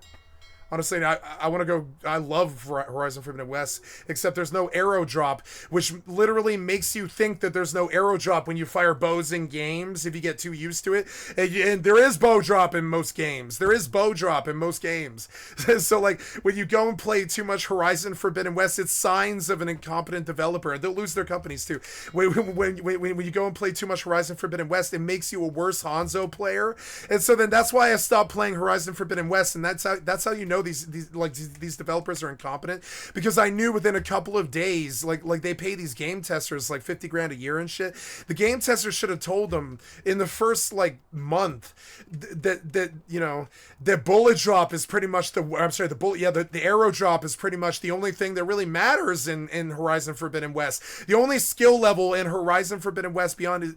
Honestly, I want to go. I love Horizon Forbidden West, except there's no arrow drop, which literally makes you think that there's no arrow drop when you fire bows in games if you get too used to it. And there is bow drop in most games. There is bow drop in most games. So like when you go and play too much Horizon Forbidden West, it's signs of an incompetent developer. They'll lose their companies too. When you go and play too much Horizon Forbidden West, it makes you a worse Hanzo player. And so then that's why I stopped playing Horizon Forbidden West, and that's how you know these developers are incompetent, because I knew within a couple of days, like they pay these game testers like 50 grand a year and shit. The game testers should have told them in the first like month that you know that bullet drop is pretty much the arrow drop is pretty much the only thing that really matters in Horizon Forbidden West. The only skill level in Horizon Forbidden West beyond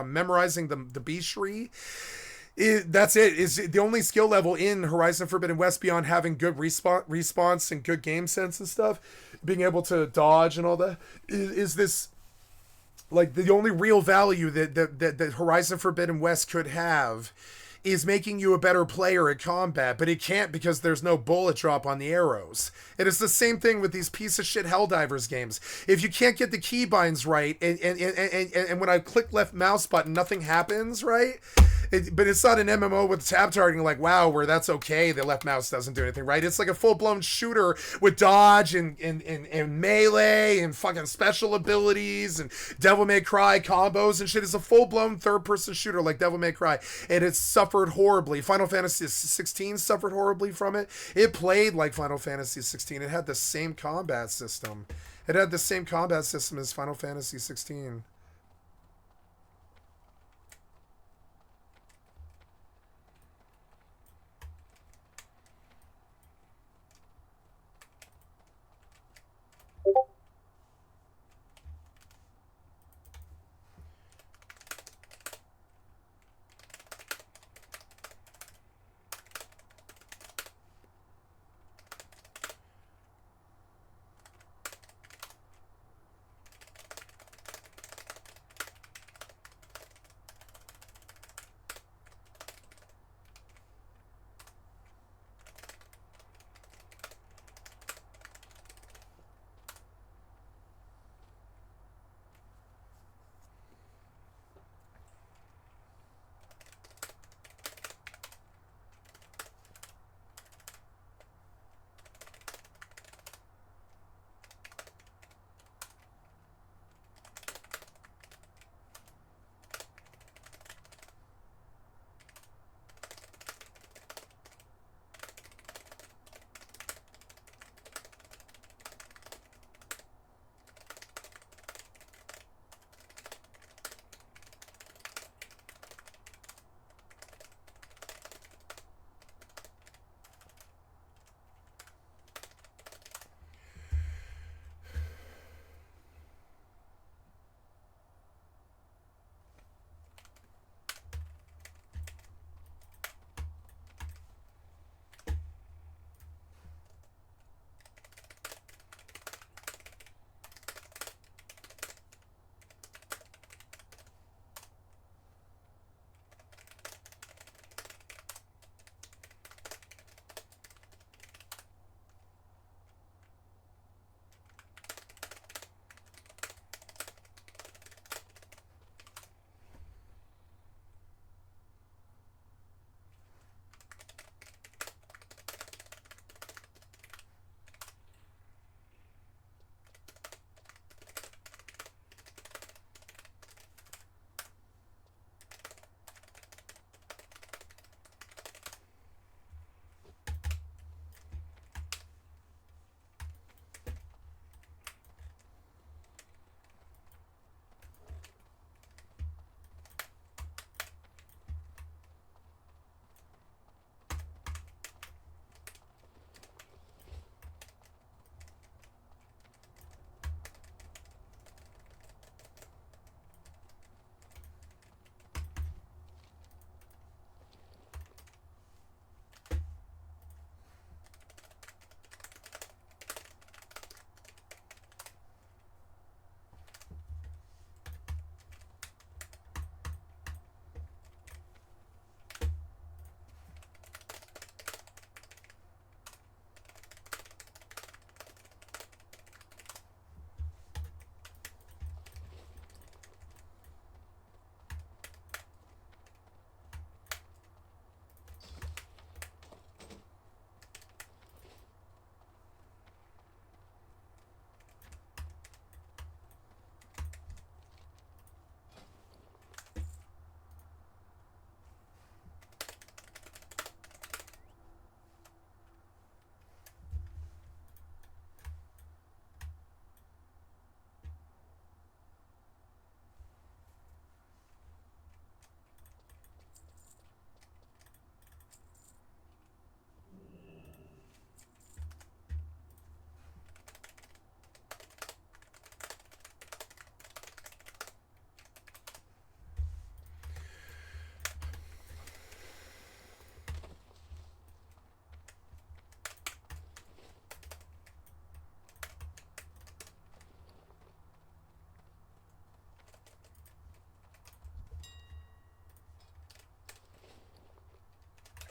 memorizing the Bishri, that's it. Is the only skill level in Horizon Forbidden West beyond having good response and good game sense and stuff, being able to dodge and all that, is this, like, the only real value that Horizon Forbidden West could have is making you a better player at combat, but it can't because there's no bullet drop on the arrows. And it's the same thing with these piece of shit Helldivers games. If you can't get the keybinds right, and when I click left mouse button, nothing happens, right? But it's not an MMO with tab targeting like WoW, where that's okay, the left mouse doesn't do anything, right? It's like a full-blown shooter with dodge and melee and fucking special abilities and Devil May Cry combos and shit. It's a full-blown third-person shooter like Devil May Cry, and it's suffered horribly. Final Fantasy 16 suffered horribly from it. It played like Final Fantasy 16. It had the same combat system. It had the same combat system as Final Fantasy 16.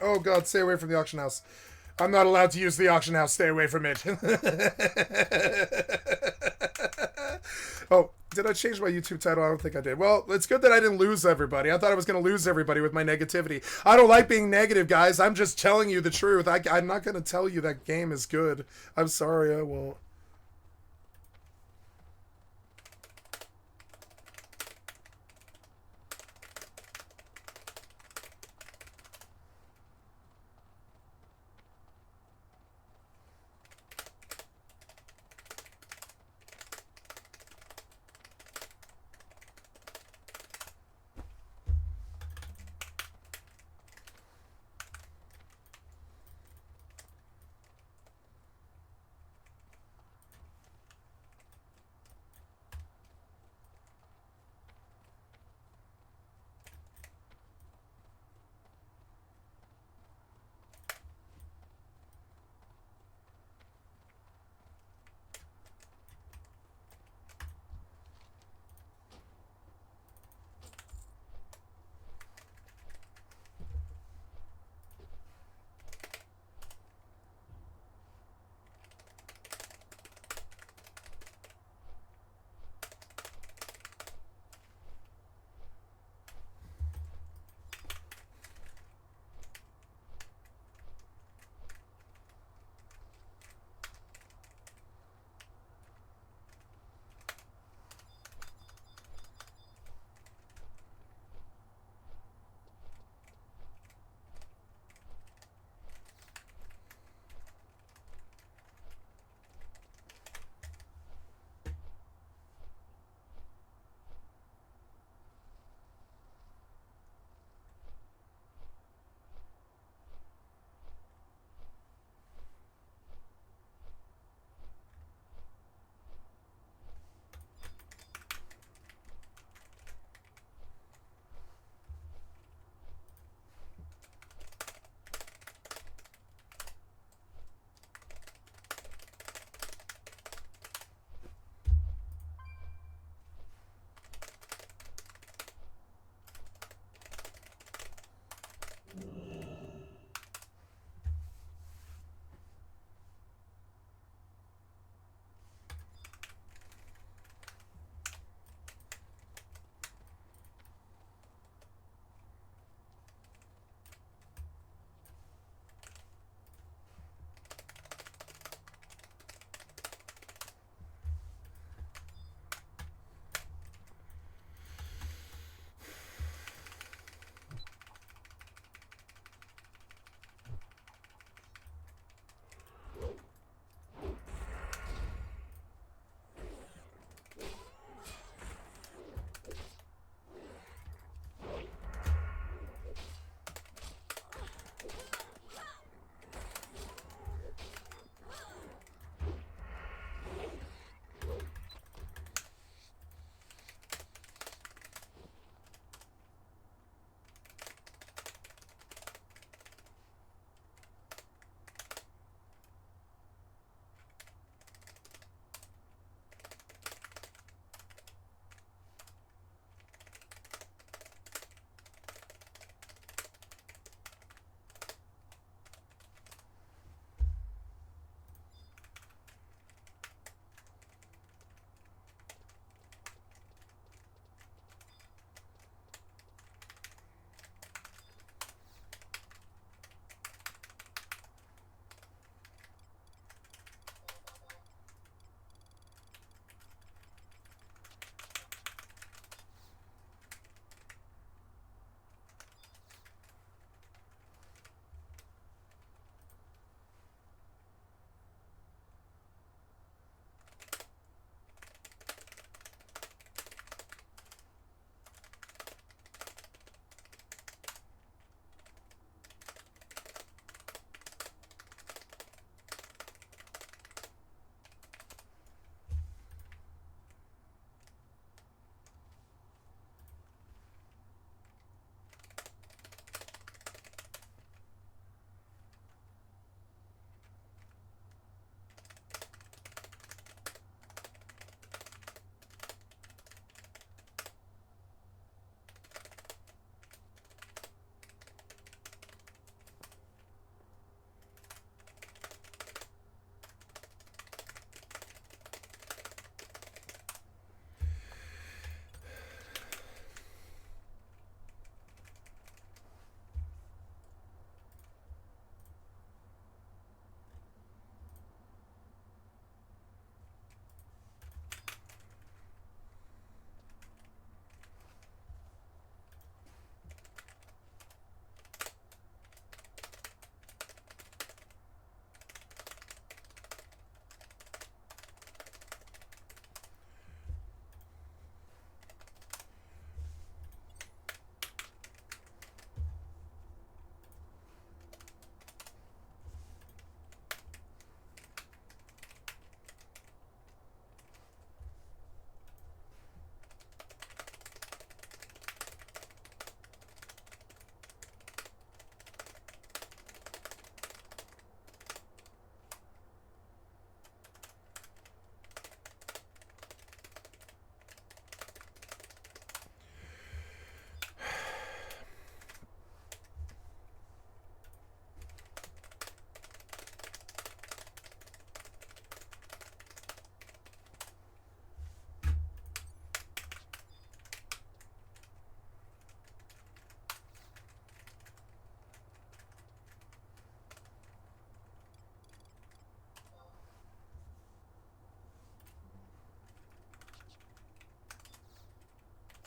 Oh god, stay away from the auction house. I'm not allowed to use the auction house. Stay away from it. Oh, did I change my YouTube title? I don't think I did. Well, it's good that I didn't lose everybody. I thought I was going to lose everybody with my negativity. I don't like being negative, guys. I'm just telling you the truth. I'm not going to tell you that game is good. I'm sorry, I won't.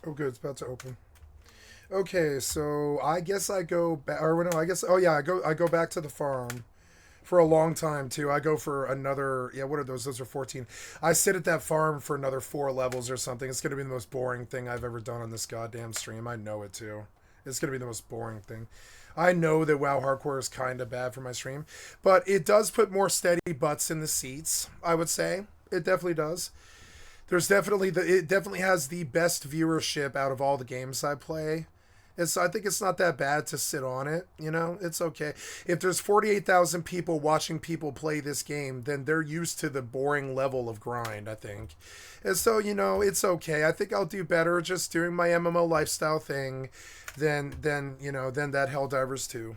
Oh, good. It's about to open. Okay, so I guess I go back. Or no, I guess. Oh yeah, I go back to the farm for a long time too. I go for another. Yeah, what are those? Those are 14. I sit at that farm for another 4 levels or something. It's gonna be the most boring thing I've ever done on this goddamn stream. I know it too. It's gonna be the most boring thing. I know that WoW Hardcore is kind of bad for my stream, but it does put more steady butts in the seats. I would say it definitely does. There's definitely it definitely has the best viewership out of all the games I play. I think it's not that bad to sit on it. You know, it's okay. If there's 48,000 people watching people play this game, then they're used to the boring level of grind, I think. And so, you know, it's okay. I think I'll do better just doing my MMO lifestyle thing than that Helldivers 2.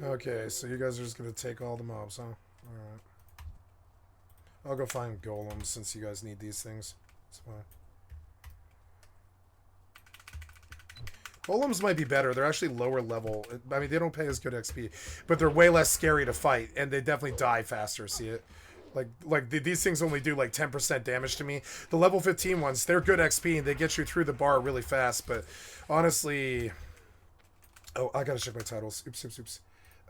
Okay, so you guys are just gonna take all the mobs, huh? Alright. I'll go find golems since you guys need these things. It's fine. Golems might be better. They're actually lower level. I mean, they don't pay as good XP, but they're way less scary to fight, and they definitely die faster. See it? These things only do like 10% damage to me. The level 15 ones, they're good XP, and they get you through the bar really fast. But honestly, oh, I gotta check my titles. Oops.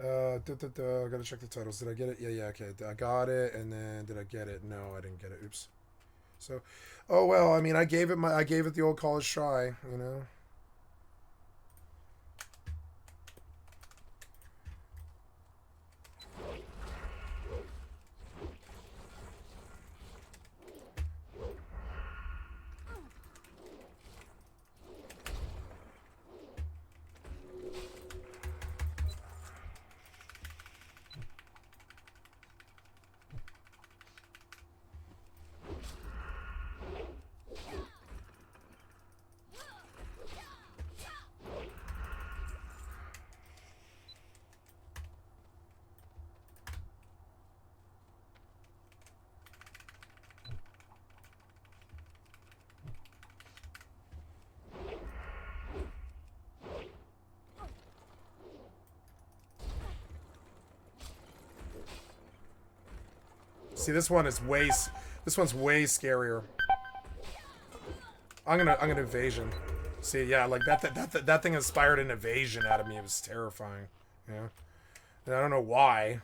I gotta check the titles. Did I get it? Yeah, okay. I got it, and then did I get it? No, I didn't get it. Oops. So, oh well. I mean, I gave it the old college try. You know. See, this one's way scarier. I'm gonna evasion. See, yeah, like that thing inspired an evasion out of me. It was terrifying. Yeah, and I don't know why.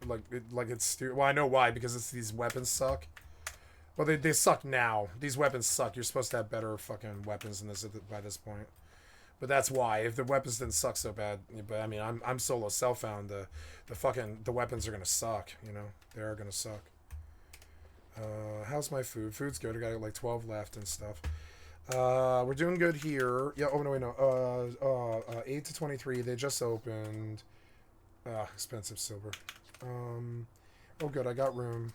Well, I know why, because these weapons suck. Well, they suck now. These weapons suck. You're supposed to have better fucking weapons than this by this point. But that's why. If the weapons didn't suck so bad, but I mean, I'm solo self-found. The weapons are gonna suck. You know, they are gonna suck. How's my food? Food's good. I got like 12 left and stuff. We're doing good here. Yeah. Oh no, wait, no. 8 to 23. They just opened. Expensive silver. Oh, good. I got room.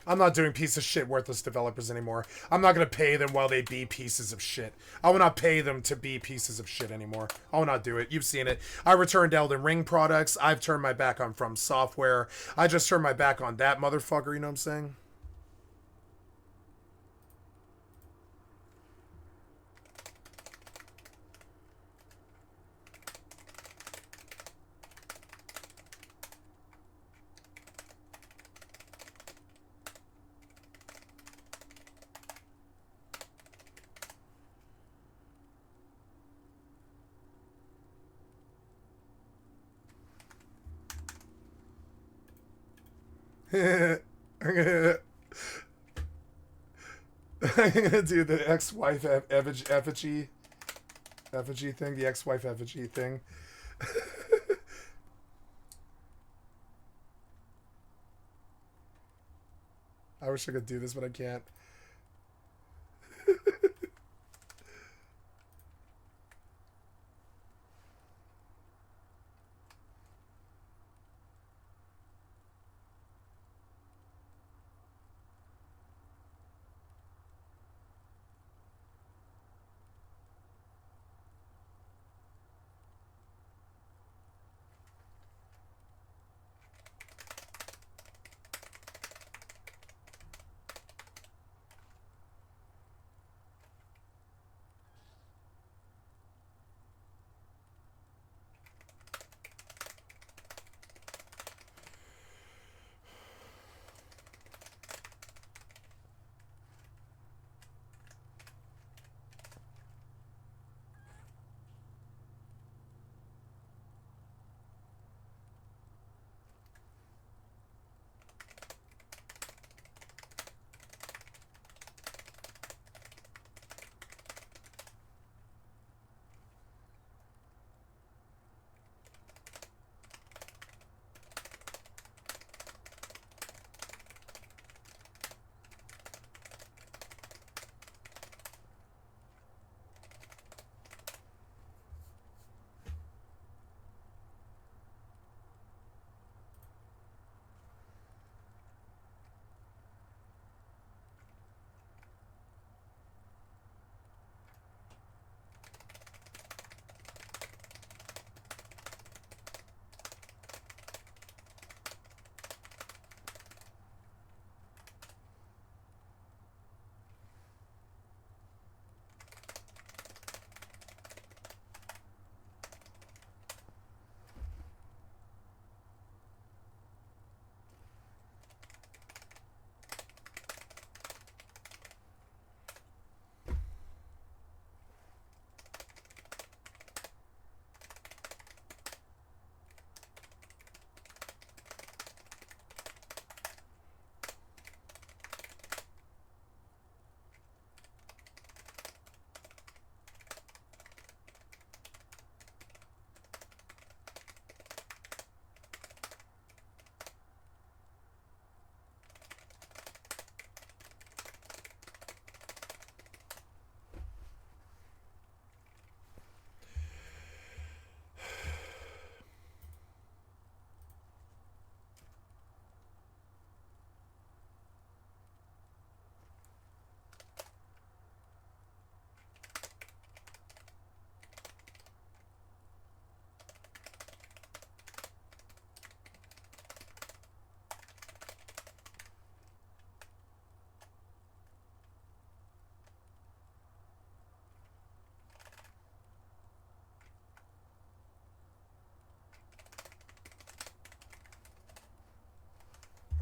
I'm not doing piece of shit worthless developers anymore. I'm not going to pay them while they be pieces of shit. I will not pay them to be pieces of shit anymore. I will not do it. You've seen it. I returned Elden Ring products. I've turned my back on From Software. I just turned my back on that motherfucker, you know what I'm saying? I'm gonna do the ex-wife effigy thing, the ex-wife effigy thing. I wish I could do this, but I can't.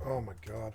Oh my god.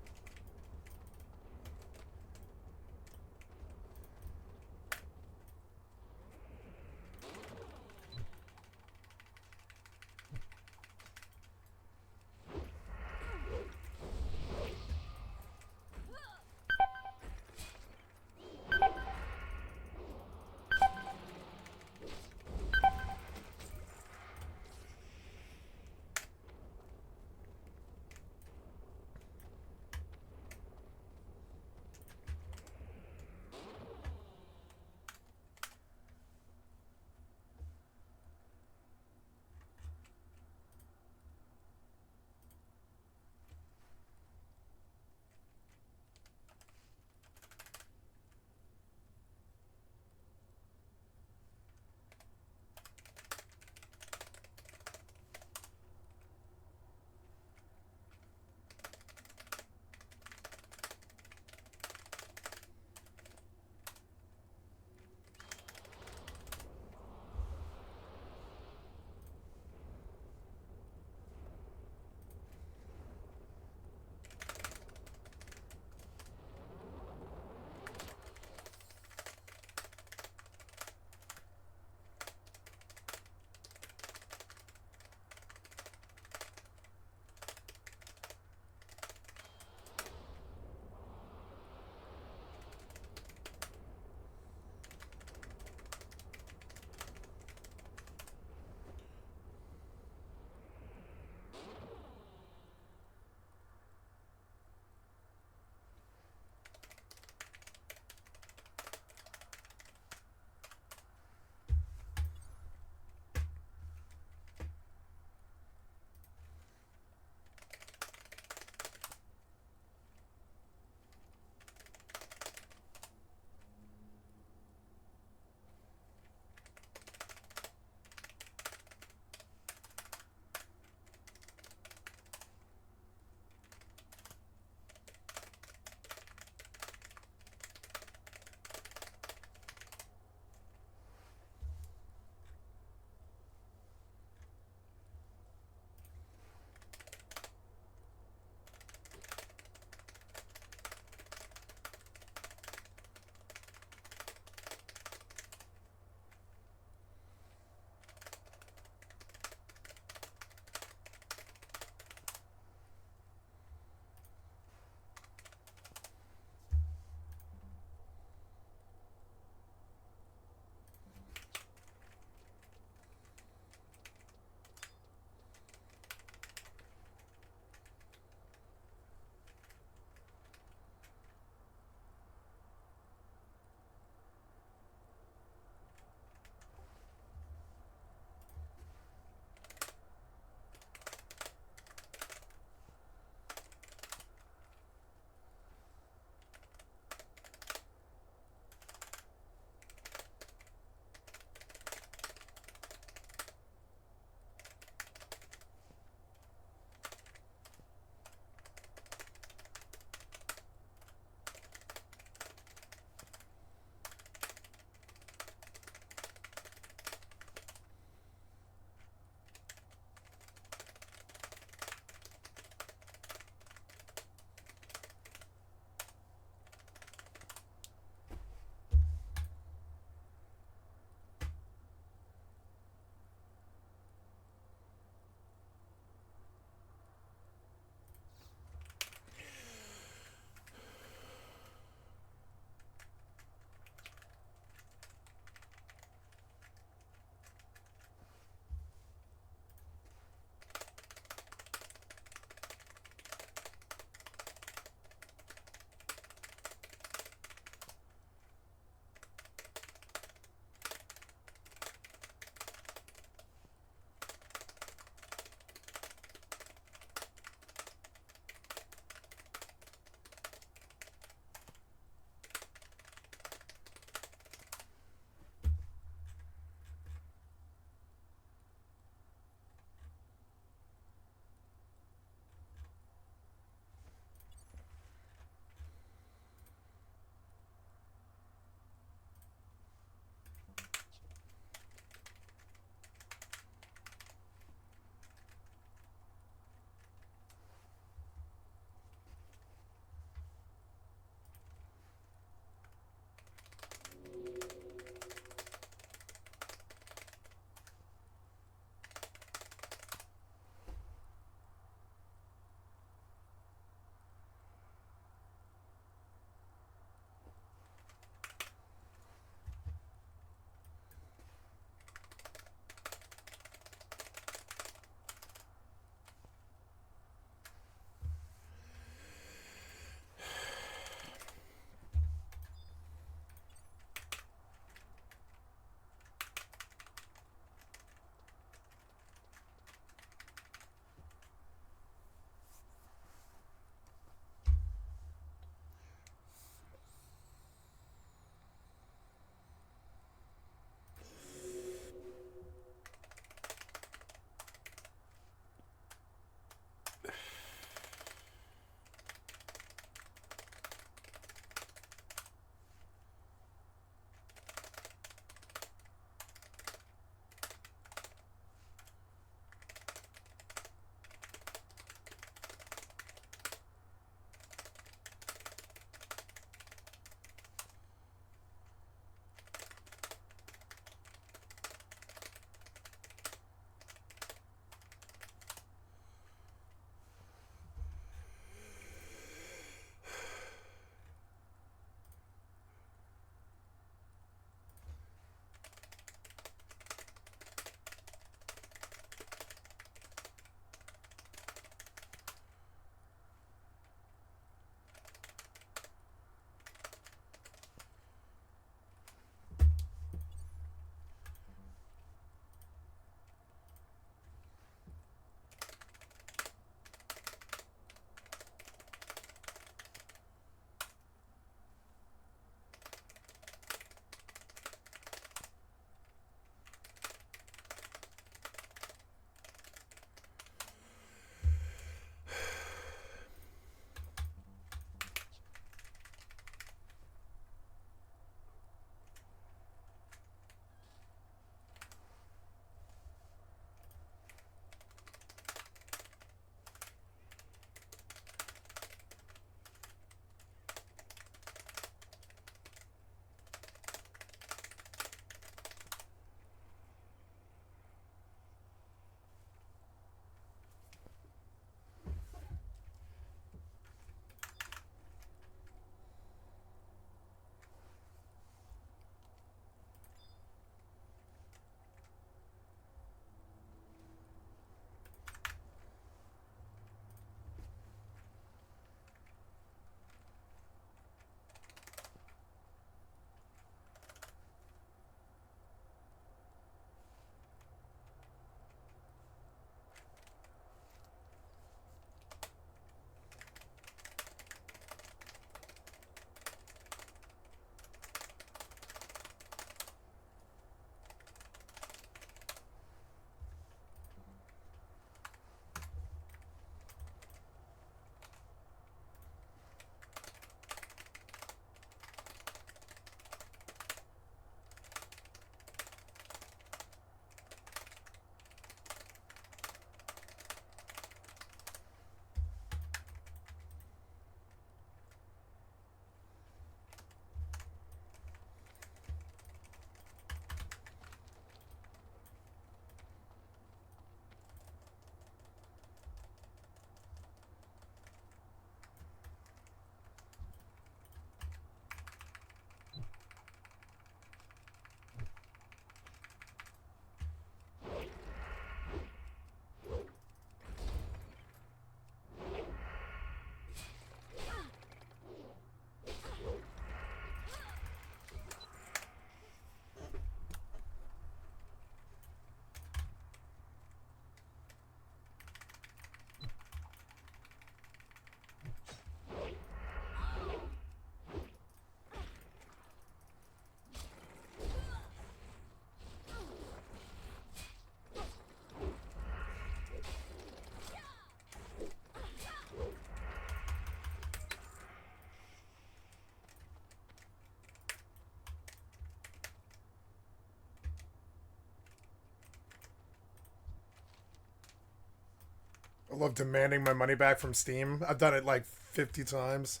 I love demanding my money back from Steam. I've done it like 50 times.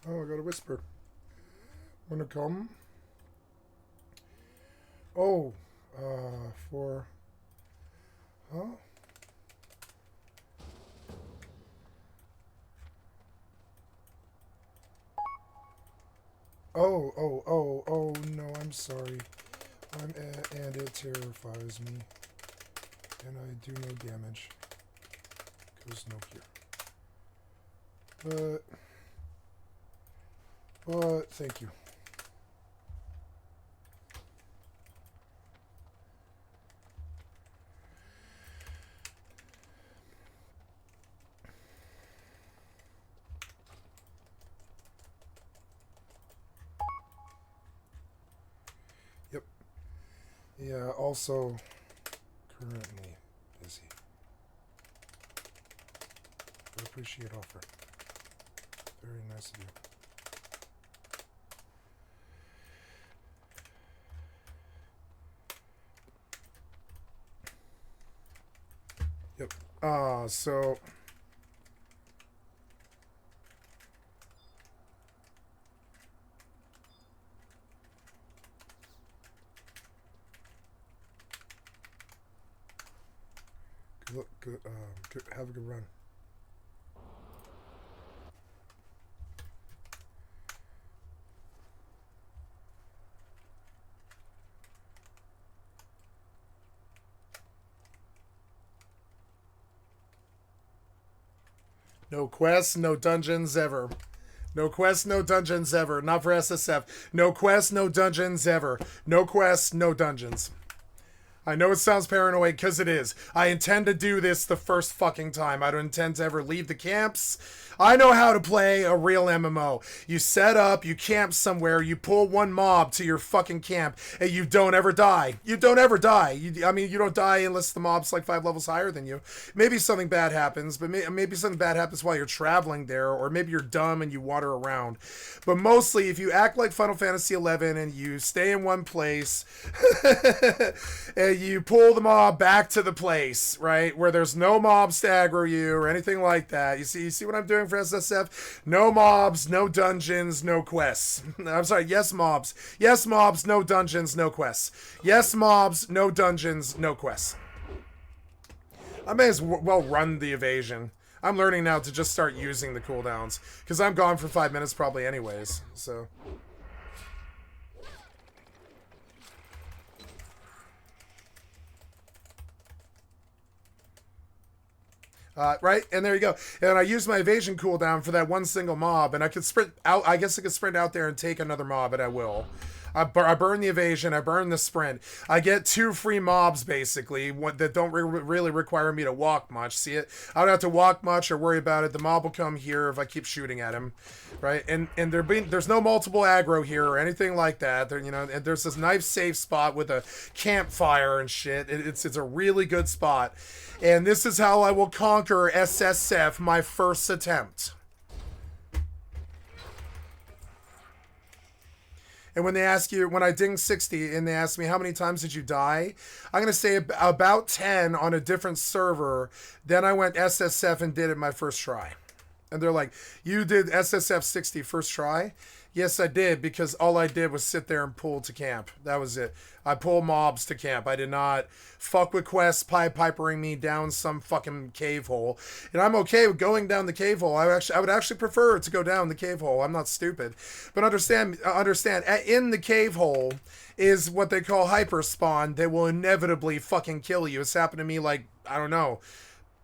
Oh, I got a whisper. Wanna come? Oh, for... Huh? Oh, no, I'm sorry. And it terrifies me. And I do no damage. Because no cure. But, thank you. Yep. Yeah, also, currently busy. But appreciate offer. Very nice of you. Yep. So good, have a good run. No quests, no dungeons ever. No quests, no dungeons ever. Not for SSF. No quests, no dungeons ever. No quests, no dungeons. I know it sounds paranoid, because it is. I intend to do this the first fucking time. I don't intend to ever leave the camps. I know how to play a real MMO. You set up, you camp somewhere, you pull one mob to your fucking camp, and you don't ever die. You don't ever die. You don't die unless the mob's like 5 levels higher than you. Maybe something bad happens, but maybe something bad happens while you're traveling there, or maybe you're dumb and you wander around. But mostly, if you act like Final Fantasy XI and you stay in one place, and you pull the mob back to the place, right, where there's no mobs to aggro you or anything like that. You see what I'm doing for SSF? No mobs, no dungeons, no quests. I'm sorry, yes mobs. Yes mobs, no dungeons, no quests. Yes mobs, no dungeons, no quests. I may as well run the evasion. I'm learning now to just start using the cooldowns, because I'm gone for 5 minutes probably anyways, so... Right, and there you go. And I use my evasion cooldown for that one single mob, and I could sprint out. I guess I could sprint out there and take another mob, and I will. I burn the evasion, I burn the sprint. I get 2 free mobs, basically, that don't really require me to walk much. See it? I don't have to walk much or worry about it. The mob will come here if I keep shooting at him, right? And there's no multiple aggro here or anything like that. There, and there's this nice safe spot with a campfire and shit. It's a really good spot. And this is how I will conquer SSF my first attempt. And when they ask you, when I ding 60 and they ask me how many times did you die, I'm going to say about 10 on a different server. Then I went SSF and did it my first try. And they're like, you did SSF 60 first try? Yes, I did, because all I did was sit there and pull to camp. That was it. I pulled mobs to camp. I did not fuck with quests, pipering me down some fucking cave hole. And I'm okay with going down the cave hole. I would actually prefer to go down the cave hole. I'm not stupid. But understand, in the cave hole is what they call hyper spawn. They will inevitably fucking kill you. It's happened to me like, I don't know,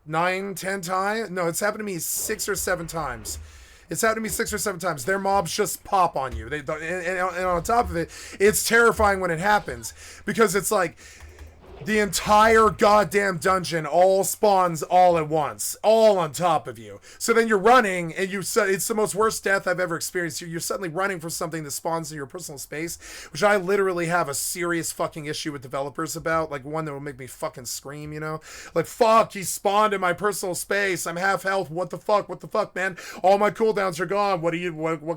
9, 10 times? No, it's happened to me 6 or 7 times. It's happened to me 6 or 7 times. Their mobs just pop on you. And on top of it, it's terrifying when it happens. Because it's like, the entire goddamn dungeon all spawns all at once, all on top of you. So then you're running, and it's the most worst death I've ever experienced. You're suddenly running for something that spawns in your personal space, which I literally have a serious fucking issue with developers about, like one that will make me fucking scream, you know? Like, fuck, he spawned in my personal space. I'm half health. What the fuck, man? All my cooldowns are gone. What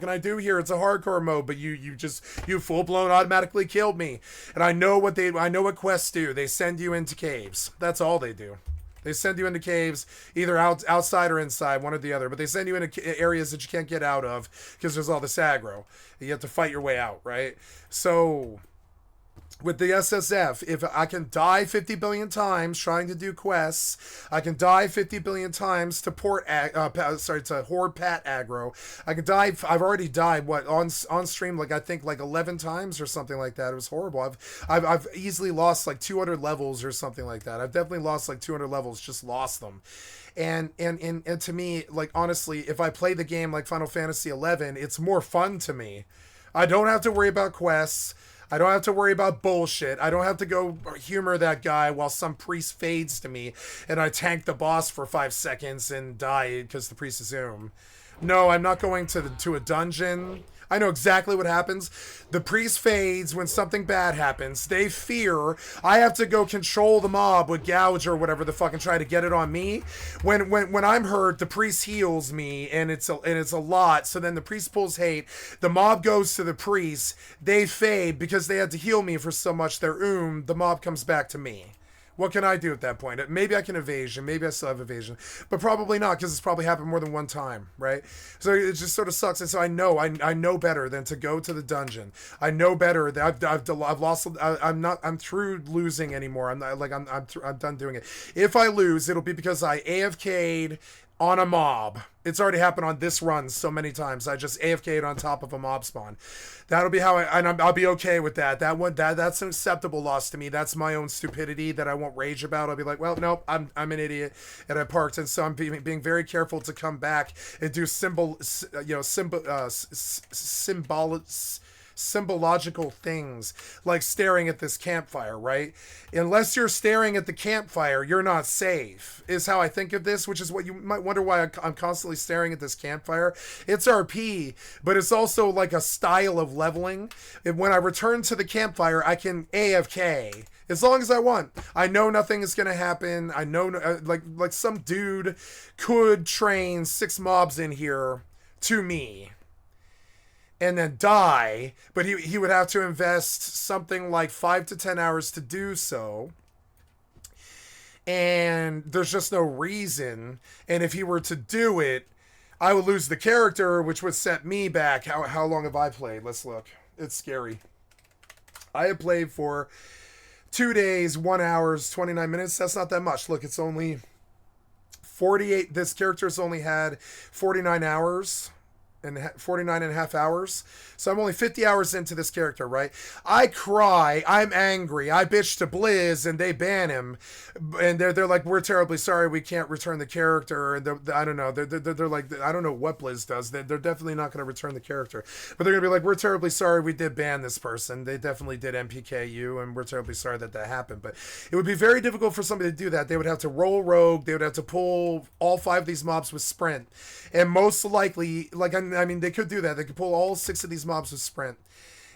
can I do here? It's a hardcore mode, but you full-blown automatically killed me. And I know what quests do. They send you into caves. That's all they do. They send you into caves, either outside or inside, one or the other. But they send you into areas that you can't get out of because there's all this aggro. You have to fight your way out, right? So with the SSF, if I can die 50 billion times trying to do quests, I can die 50 billion times to to horde pat aggro. I can die. I've already died on stream, like I think like 11 times or something like that. It was horrible. I've easily lost like 200 levels or something like that. I've definitely lost like 200 levels, just lost them. And to me, like, honestly, if I play the game like Final Fantasy 11, it's more fun to me. I don't have to worry about quests. I don't have to worry about bullshit. I don't have to go humor that guy while some priest fades to me and I tank the boss for 5 seconds and die because the priest is Zoom. No, I'm not going to a dungeon. I know exactly what happens. The priest fades when something bad happens. They fear I have to go control the mob with gouge or whatever the fuck and try to get it on me. When I'm hurt, the priest heals me and it's a lot. So then the priest pulls hate. The mob goes to the priest. They fade because they had to heal me for so much. The mob comes back to me. What can I do at that point? Maybe I can evasion. Maybe I still have evasion. But probably not, because it's probably happened more than one time, right? So it just sort of sucks. And so I know better than to go to the dungeon. I know better that I've lost. I'm through losing anymore. I'm done doing it. If I lose, it'll be because I AFK'd on a mob. It's already happened on this run so many times. I just AFK'd on top of a mob spawn. That'll be how I'll be okay with that. That's an acceptable loss to me. That's my own stupidity that I won't rage about. I'll be like, well, nope, I'm an idiot and I parked, and so I'm being very careful to come back and do symbological things like staring at this campfire, right? Unless you're staring at the campfire, you're not safe, is how I think of this, which is what you might wonder why I'm constantly staring at this campfire. It's RP, but it's also like a style of leveling. And when I return to the campfire, I can AFK as long as I want. I know nothing is going to happen. I know like some dude could train 6 mobs in here to me and then die, but he would have to invest something like 5 to 10 hours to do so. And there's just no reason. And if he were to do it, I would lose the character, which would set me back. How long have I played? Let's look. It's scary. I have played for 2 days, 1 hour, 29 minutes. That's not that much. Look, it's only 48. This character's only had 49 hours. And 49 and a half hours. So I'm only 50 hours into this character, right? I cry. I'm angry. I bitch to Blizz and they ban him. And they're like, we're terribly sorry. We can't return the character. And I don't know. They're like, I don't know what Blizz does. They're definitely not going to return the character. But they're going to be like, we're terribly sorry. We did ban this person. They definitely did MPKU. And we're terribly sorry that happened. But it would be very difficult for somebody to do that. They would have to roll rogue. They would have to pull all 5 of these mobs with sprint. And most likely, like, I mean, they could do that. They could pull all 6 of these mobs with sprint.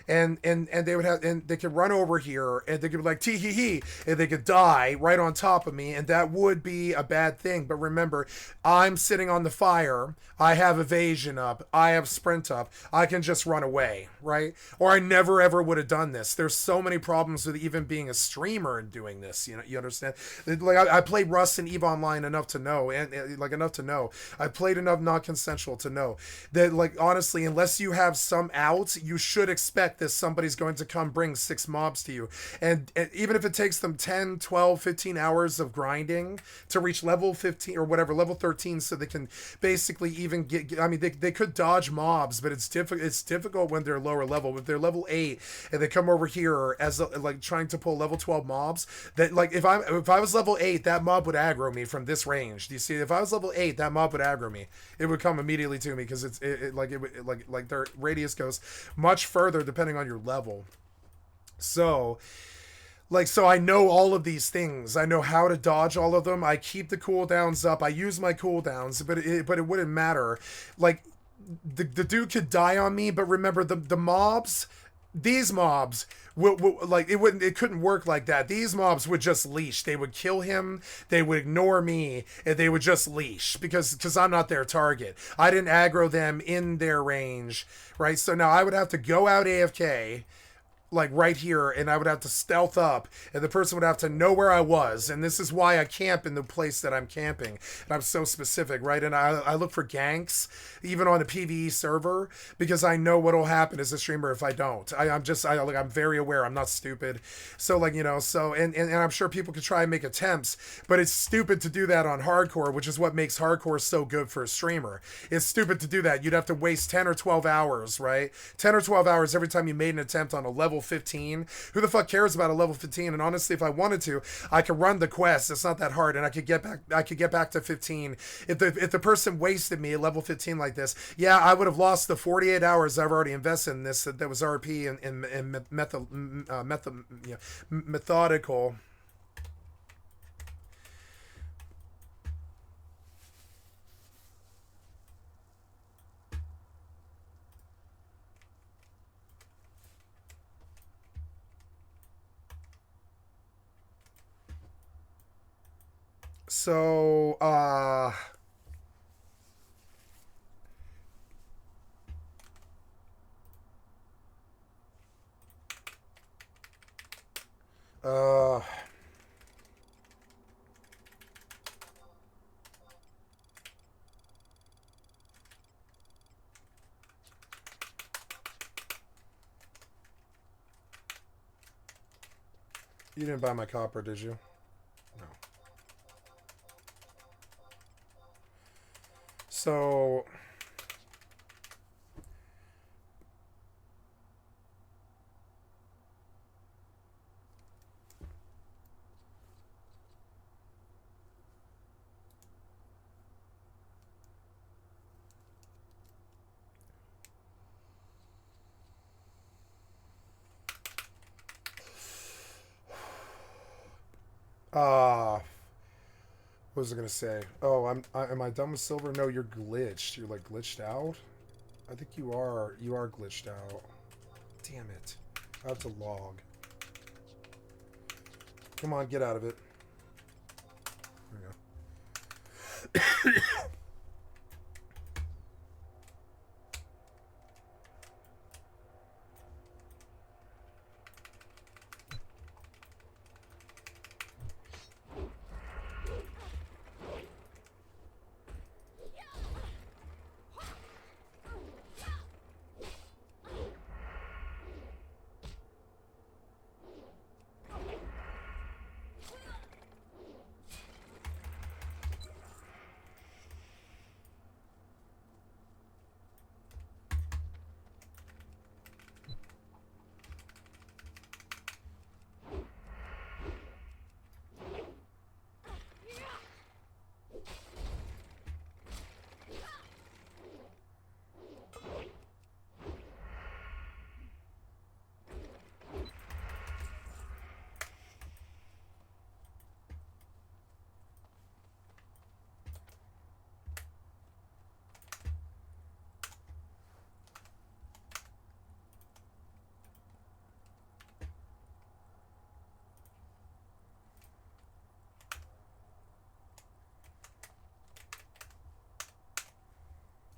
and they would have, and they could run over here and they could be like tee hee hee, and they could die right on top of me, and that would be a bad thing. But remember, I'm sitting on the fire, I have evasion up, I have sprint up, I can just run away, right? Or I never ever would have done this. There's so many problems with even being a streamer and doing this, you know, you understand? Like I played Rust and EVE Online enough to know, and like enough to know, I played enough non-consensual to know that, like, honestly, unless you have some out, you should expect that somebody's going to come bring 6 mobs to you. And even if it takes them 10, 12, 15 hours of grinding to reach level 15 or whatever, level 13, so they can basically even get, I mean, they could dodge mobs, but it's difficult when they're lower level. If they're level 8 and they come over here as like trying to pull level 12 mobs, that, like, if I was level 8, that mob would aggro me from this range. Do you see? If I was level 8, that mob would aggro me. It would come immediately to me because like their radius goes much further depending on your level. So, like, so I know all of these things. I know how to dodge all of them. I keep the cooldowns up. I use my cooldowns, but it wouldn't matter. Like, the dude could die on me, but remember, the mobs, these mobs will, like, it couldn't work like that. These mobs would just leash. They would kill him, they would ignore me, and they would just leash because I'm not their target. I didn't aggro them in their range, right? So now I would have to go out AFK, like right here, and I would have to stealth up, and the person would have to know where I was. And this is why I camp in the place that I'm camping, and I'm so specific, right? And I look for ganks even on a PvE server, because I know what'll happen as a streamer if I don't. I'm very aware. I'm not stupid. So, like, you know, so and I'm sure people could try and make attempts, but it's stupid to do that on hardcore, which is what makes hardcore so good for a streamer. It's stupid to do that. You'd have to waste 10 or 12 hours, right? 10 or 12 hours every time you made an attempt on a level 15. Who the fuck cares about a level 15? And honestly, if I wanted to, I could run the quest. It's not that hard, and I could get back to 15. If the person wasted me at level 15 like this, yeah, I would have lost the 48 hours I've already invested in this. That was RP and methodical. So, uh, you didn't buy my copper, did you? No. So, what was I gonna say? Oh, am I done with silver? No, you're glitched. You're like glitched out. I think you are. You are glitched out. Damn it! I have to log. Come on, get out of it. There we go.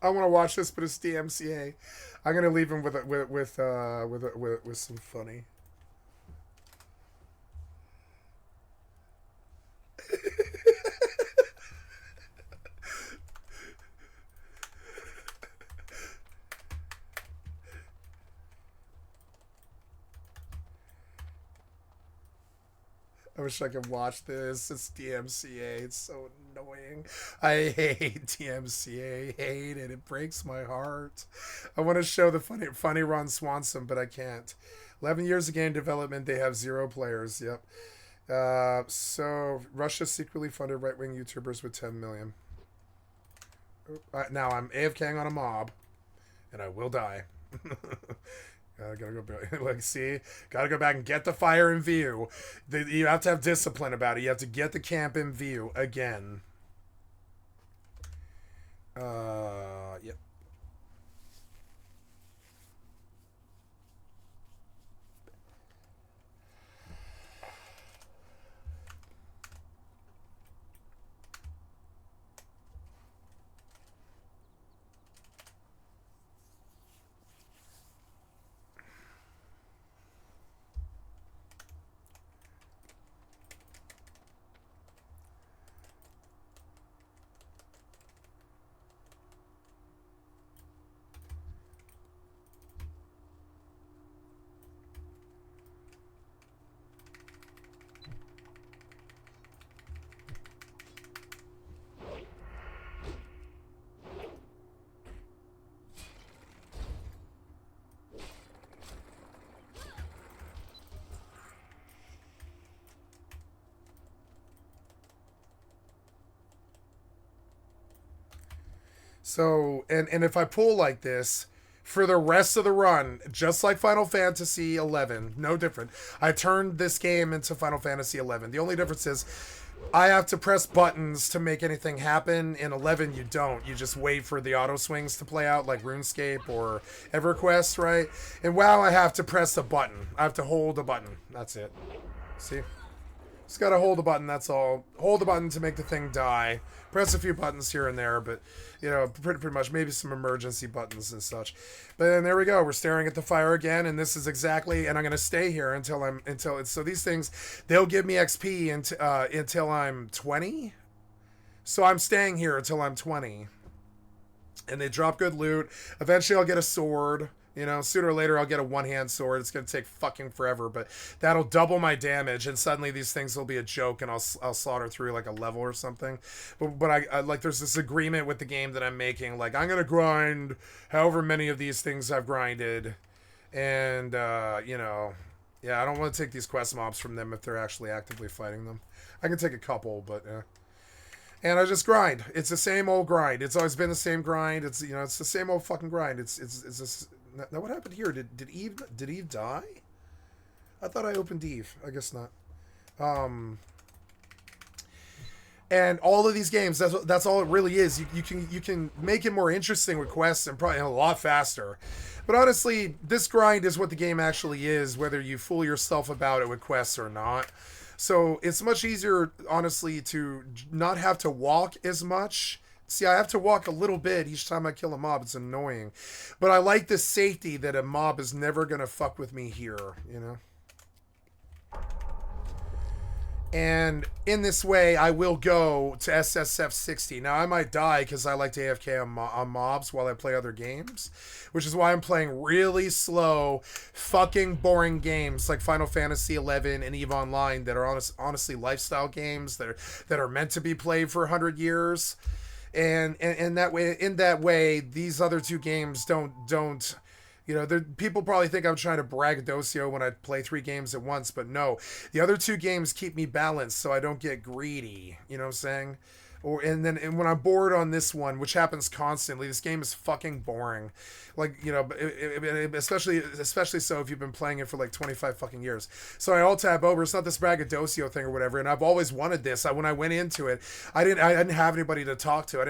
I want to watch this, but it's DMCA. I'm gonna leave him with some funny. I wish I could watch this. It's DMCA. It's so annoying. I hate DMCA. Hate it. It breaks my heart. I want to show the funny Ron Swanson, but I can't. 11 years of game development. They have 0 players. Yep. So Russia secretly funded right-wing YouTubers with 10 million. Now I'm AFKing on a mob, and I will die. Gotta go back. Like, see, gotta go back and get the fire in view. You have to have discipline about it. You have to get the camp in view again. Yep. So, and if I pull like this for the rest of the run, just like Final Fantasy 11, no different. I turned this game into Final Fantasy 11. The only difference is I have to press buttons to make anything happen. In 11, you don't. You just wait for the auto swings to play out like RuneScape or EverQuest, right? And WoW, I have to press a button. I have to hold a button. That's it. See? Just gotta hold the button, that's all. Hold the button to make the thing die. Press a few buttons here and there, but, you know, pretty much maybe some emergency buttons and such. But then there we go. We're staring at the fire again, and this is exactly, and I'm gonna stay here until it's, so these things, they'll give me XP until I'm 20. So I'm staying here until I'm 20. And they drop good loot. Eventually I'll get a sword. You know, sooner or later I'll get a one-hand sword. It's going to take fucking forever, but that'll double my damage, and suddenly these things will be a joke, and I'll slaughter through like a level or something. But I like, there's this agreement with the game that I'm making. Like, I'm going to grind however many of these things I've grinded. And, you know, yeah, I don't want to take these quest mobs from them if they're actually actively fighting them. I can take a couple, but, and I just grind. It's the same old grind. It's always been the same grind. It's, you know, it's the same old fucking grind. It's just... Now, what happened here? Did Eve die? I thought I opened Eve. I guess not. And all of these games, that's all it really is. You can make it more interesting with quests and probably a lot faster. But honestly, this grind is what the game actually is, whether you fool yourself about it with quests or not. So it's much easier, honestly, to not have to walk as much. See, I have to walk a little bit each time I kill a mob. It's annoying. But I like the safety that a mob is never going to fuck with me here, you know? And in this way, I will go to SSF 60. Now, I might die because I like to AFK on mobs while I play other games, which is why I'm playing really fucking boring games like Final Fantasy 11 and EVE Online that are honestly lifestyle games that are meant to be played for 100 years. And in that way, these other two games don't, you know, people probably think I'm trying to braggadocio when I play 3 games at once, but no, the other 2 games keep me balanced so I don't get greedy. You know what I'm saying? And when I'm bored on this one, which happens constantly, this game is fucking boring. Like, you know, especially so if you've been playing it for like 25 fucking years. So I alt tab over. It's not this braggadocio thing or whatever. And I've always wanted this. When I went into it, I didn't have anybody to talk to. I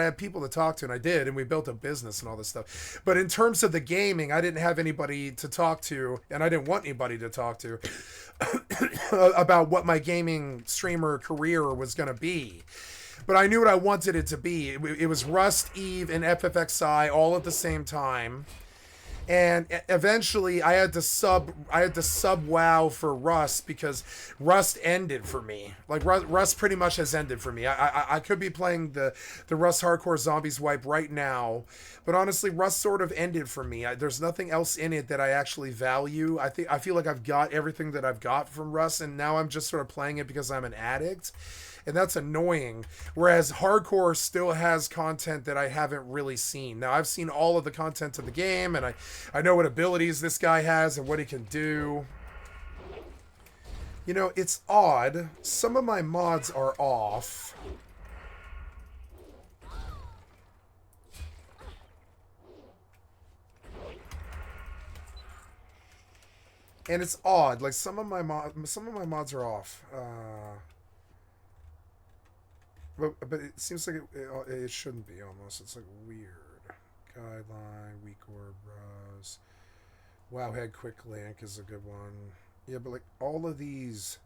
had people to talk to, and I did, and we built a business and all this stuff. But in terms of the gaming, I didn't have anybody to talk to, and I didn't want anybody to talk to about what my gaming streamer career was going to be. but I knew what I wanted it to be. It was Rust, EvE, and FFXI all at the same time. And eventually I had to sub WoW for Rust because Rust ended for me. Like Rust pretty much has ended for me. I could be playing the Rust Hardcore Zombies wipe right now, but honestly Rust sort of ended for me. There's nothing else in it that I actually value. I feel like I've got everything that I've got from Rust, and now I'm just sort of playing it because I'm an addict. And that's annoying. Whereas hardcore still has content that I haven't really seen. Now I've seen all of the content of the game, and I know what abilities this guy has and what he can do. You know, it's odd. Some of my mods are off. And it's odd. Like some of my mods are off. But it seems like it shouldn't be almost. It's like weird. Guideline, weak orb, browse. Wow, head quick link is a good one. Yeah, but like all of these,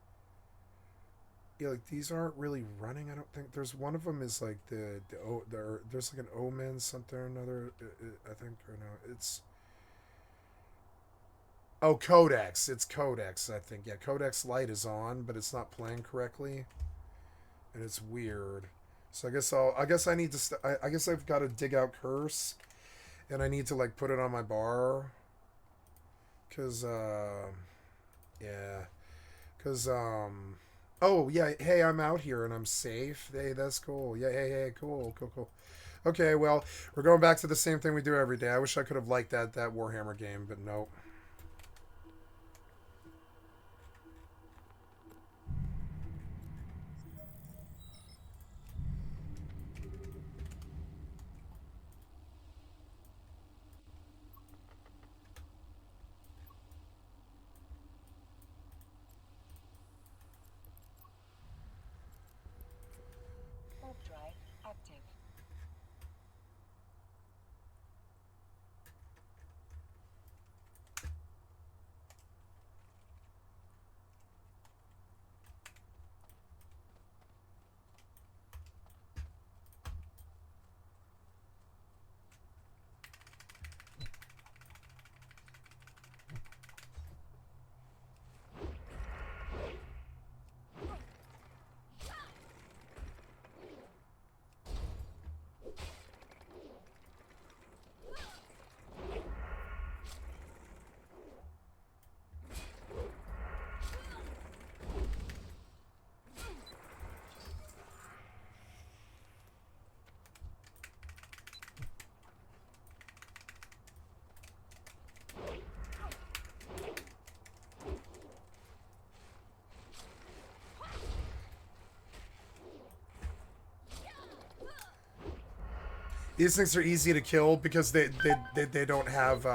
yeah, like these aren't really running. I don't think there's one of them is like there's like an omen something or another. I think or no, it's Codex. It's Codex. I think yeah, Codex Light is on, but it's not playing correctly. And it's weird. So I guess I need to I guess I've got to dig out Curse, and I need to like put it on my bar, cause yeah, cause oh yeah, hey, I'm out here and I'm safe. Hey, that's cool. Yeah, hey, cool. Okay, well, we're going back to the same thing we do every day. I wish I could have liked that Warhammer game, but nope. Warp drive active. These things are easy to kill because they don't have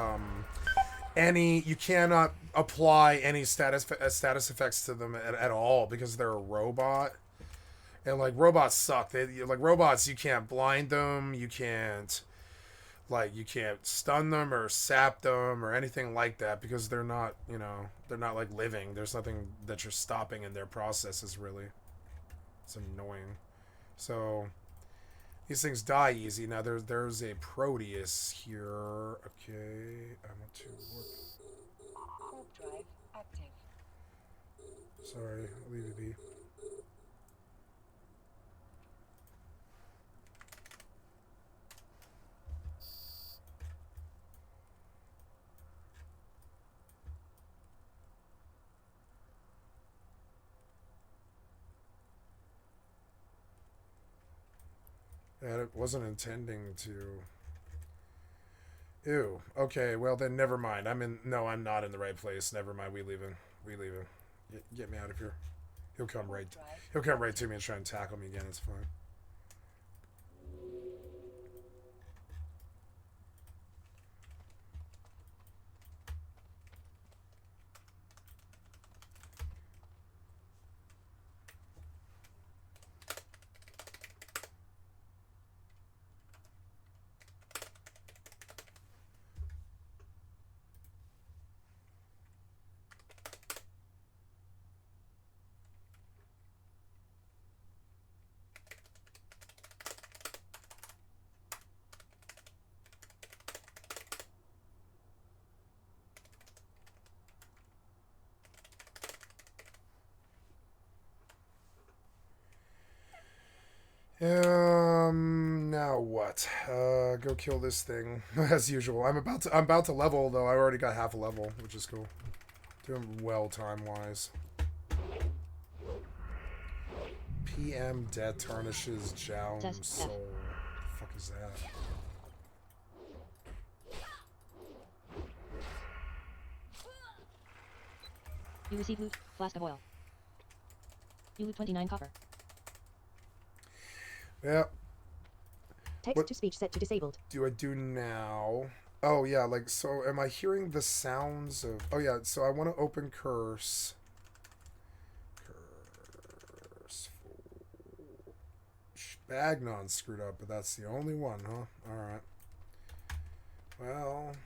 any. You cannot apply any status effects to them at all because they're a robot. And like robots suck. Like robots, you can't blind them. You can't stun them or sap them or anything like that because they're not. They're not like living. There's nothing that you're stopping in their processes really. It's annoying. So these things die easy. Now there's a Proteus here. Okay, I want to work. Warp drive active. Sorry, I'll leave it be. And it wasn't intending to. Ew. Okay, well then never mind. I'm not in the right place. Never mind. We leaving. Get me out of here. He'll come right to me and try and tackle me again. It's fine. Now what? Go kill this thing as usual. I'm about to level though. I already got half a level, which is cool. Doing well time wise. PM Death Tarnishes Jown Soul. The fuck is that? You receive loot, flask of oil. You loot 29 copper. Yeah. Text to speech set to disabled. Do I do now? Oh yeah, like so am I hearing the sounds of oh yeah, so I want to open curse. Curse Bagnon screwed up, but that's the only one, huh? Alright. Well.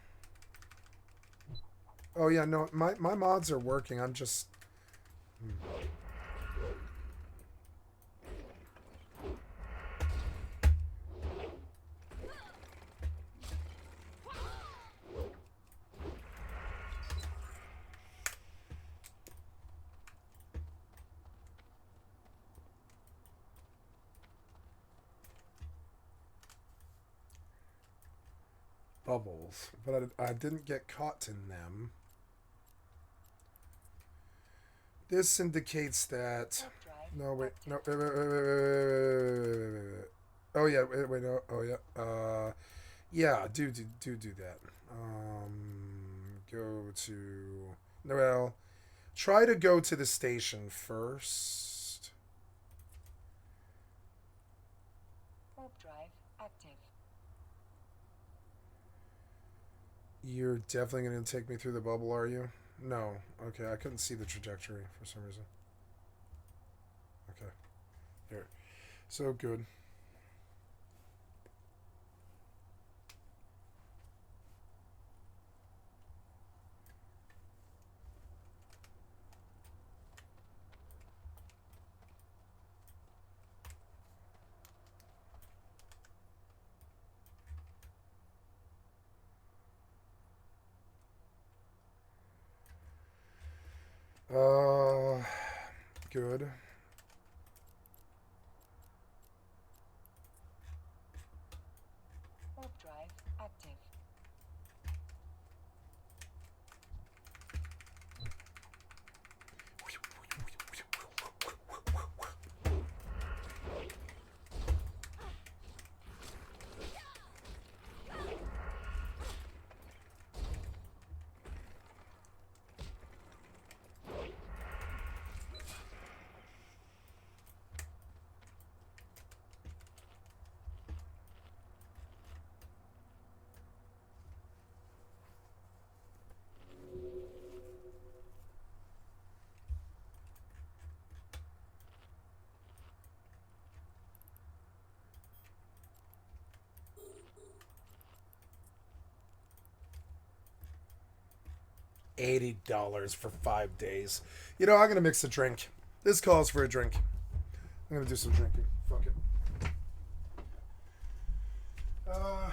Oh yeah, no, my mods are working. I'm just bubbles, but I didn't get caught in them. This indicates that. No, wait. No, wait. Oh, yeah. Wait, no. Oh, yeah. Yeah, do that. Go to. Well, try to go to the station first. Warp drive active. You're definitely going to take me through the bubble, are you? No. Okay, I couldn't see the trajectory for some reason. Okay. There. So good. Good. Warp drive active. $80 for 5 days. You know, I'm gonna mix a drink. This calls for a drink. I'm gonna do some drinking. Fuck it. Ooh.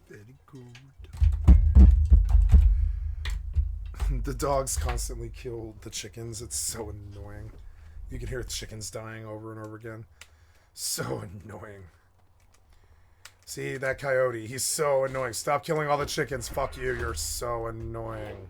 Very good. The dogs constantly kill the chickens. It's so annoying. You can hear chickens dying over and over again. So annoying. See, that coyote, he's so annoying. Stop killing all the chickens. Fuck you, you're so annoying.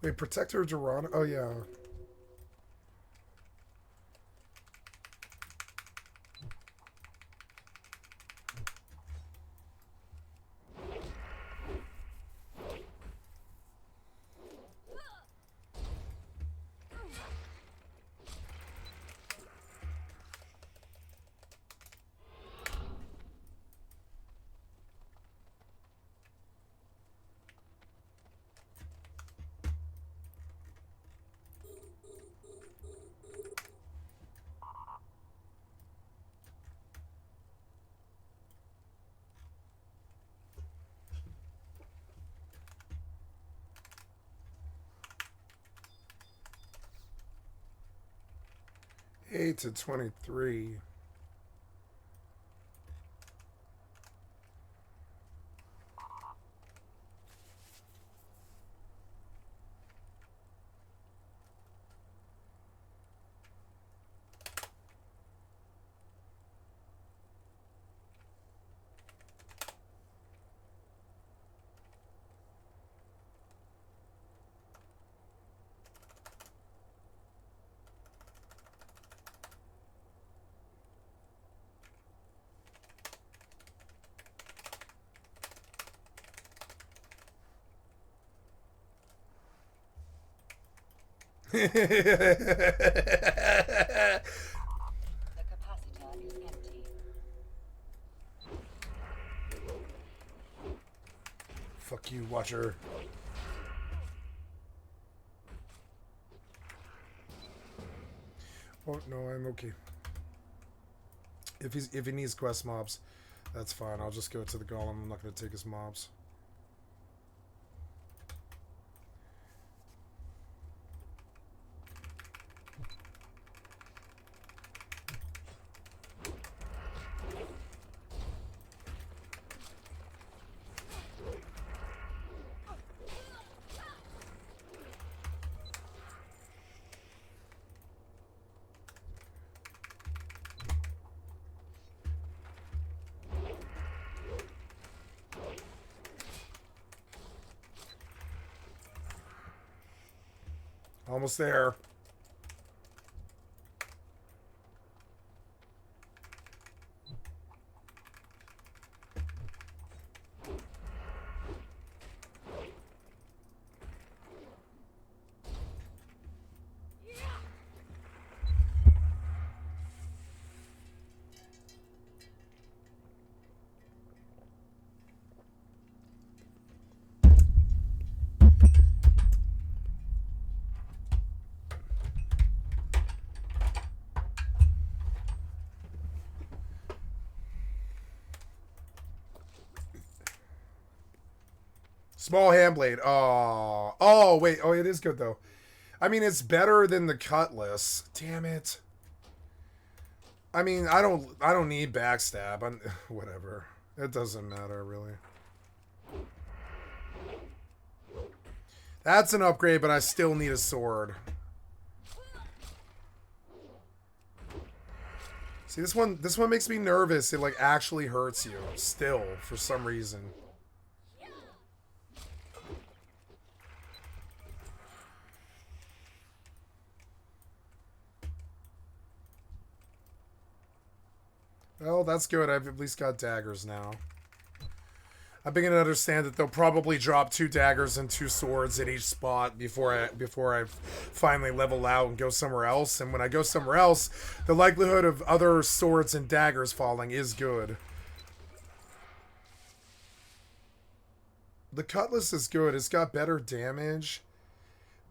Wait, Protector Geron? Oh, yeah. 8 to 23. The capacitor is empty. Fuck you, Watcher. Oh no, I'm okay. If he needs quest mobs, that's fine. I'll just go to the golem. I'm not gonna take his mobs. Almost there. Small hand blade. Oh. Oh, wait. Oh, it is good, though. I mean, it's better than the cutlass. Damn it. I mean, I don't need backstab. Whatever. It doesn't matter, really. That's an upgrade, but I still need a sword. See, this one makes me nervous. It, like, actually hurts you. Still, for some reason. Well, that's good. I've at least got daggers now. I'm beginning to understand that they'll probably drop 2 daggers and 2 swords at each spot before I finally level out and go somewhere else. And when I go somewhere else, the likelihood of other swords and daggers falling is good. The cutlass is good. It's got better damage,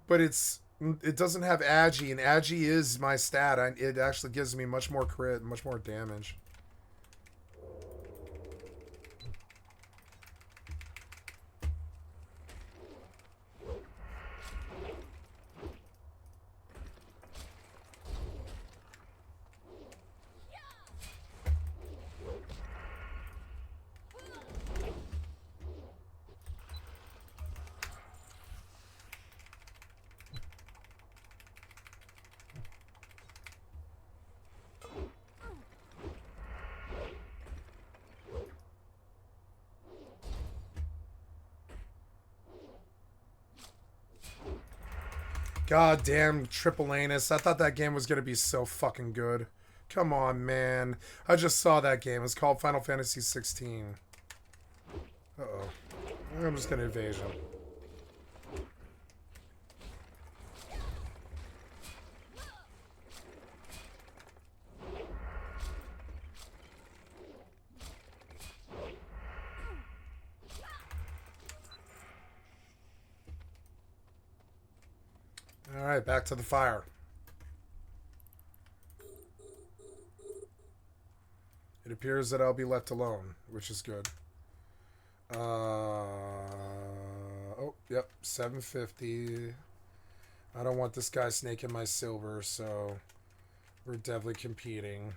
but it doesn't have agi, and agi is my stat. It actually gives me much more crit, much more damage. God damn, Triple Anus. I thought that game was going to be so fucking good. Come on, man. I just saw that game. It's called Final Fantasy 16. Uh-oh. I'm just going to evasion. Alright, back to the fire. It appears that I'll be left alone, which is good. Oh, yep, 750. I don't want this guy snaking my silver, so We're definitely competing.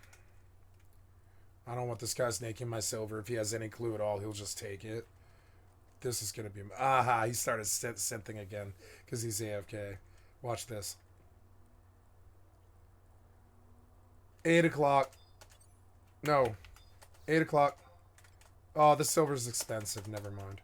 I don't want this guy snaking my silver. If he has any clue at all, he'll just take it. This is going to be... Aha, he started synthing again because he's AFK. Watch this. 8 o'clock. No. 8 o'clock. Oh, the silver's expensive. Never mind.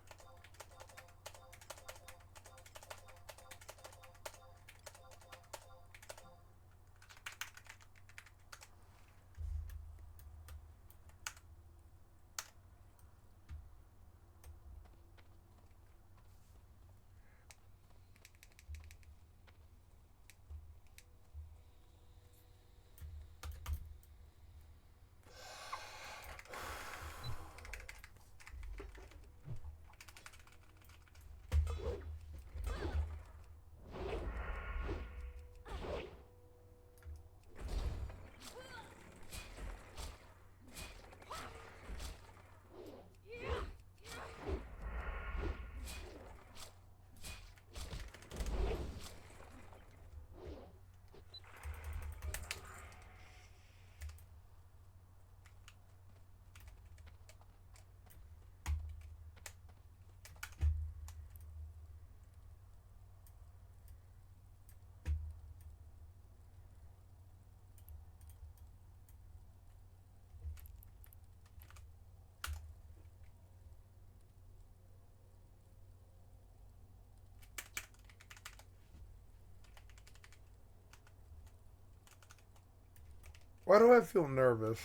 Why do I feel nervous?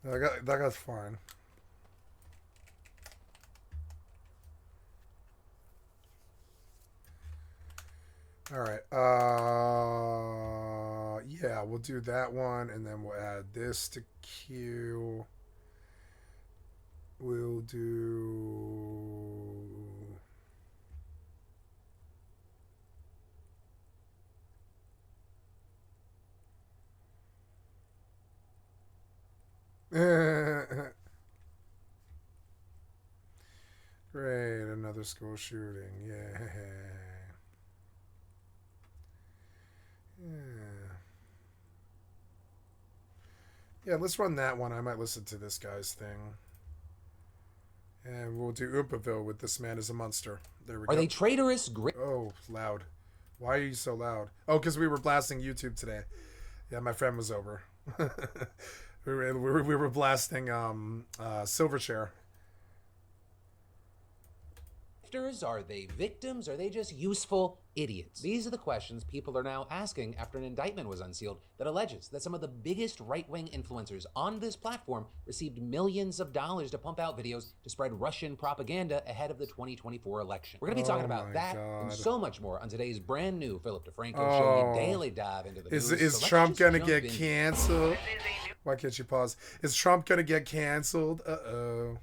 That guy's fine. All right. Yeah, we'll do that one, and then we'll add this to queue. We'll do... Great, another school shooting. Yeah. Yeah, let's run that one. I might listen to this guy's thing. And we'll do Oopaville with This Man is a Monster. There we go. Are they traitorous? Oh, loud. Why are you so loud? Oh, because we were blasting YouTube today. Yeah, my friend was over. we were blasting Silverchair. Are they victims? Are they just useful idiots? These are the questions people are now asking after an indictment was unsealed that alleges that some of the biggest right-wing influencers on this platform received millions of dollars to pump out videos to spread Russian propaganda ahead of the 2024 election. We're going to be talking about that and so much more on today's brand new Philip DeFranco show. You daily dive into the news. Is Trump going to get canceled? Why can't you pause? Is Trump going to get canceled? Uh-oh.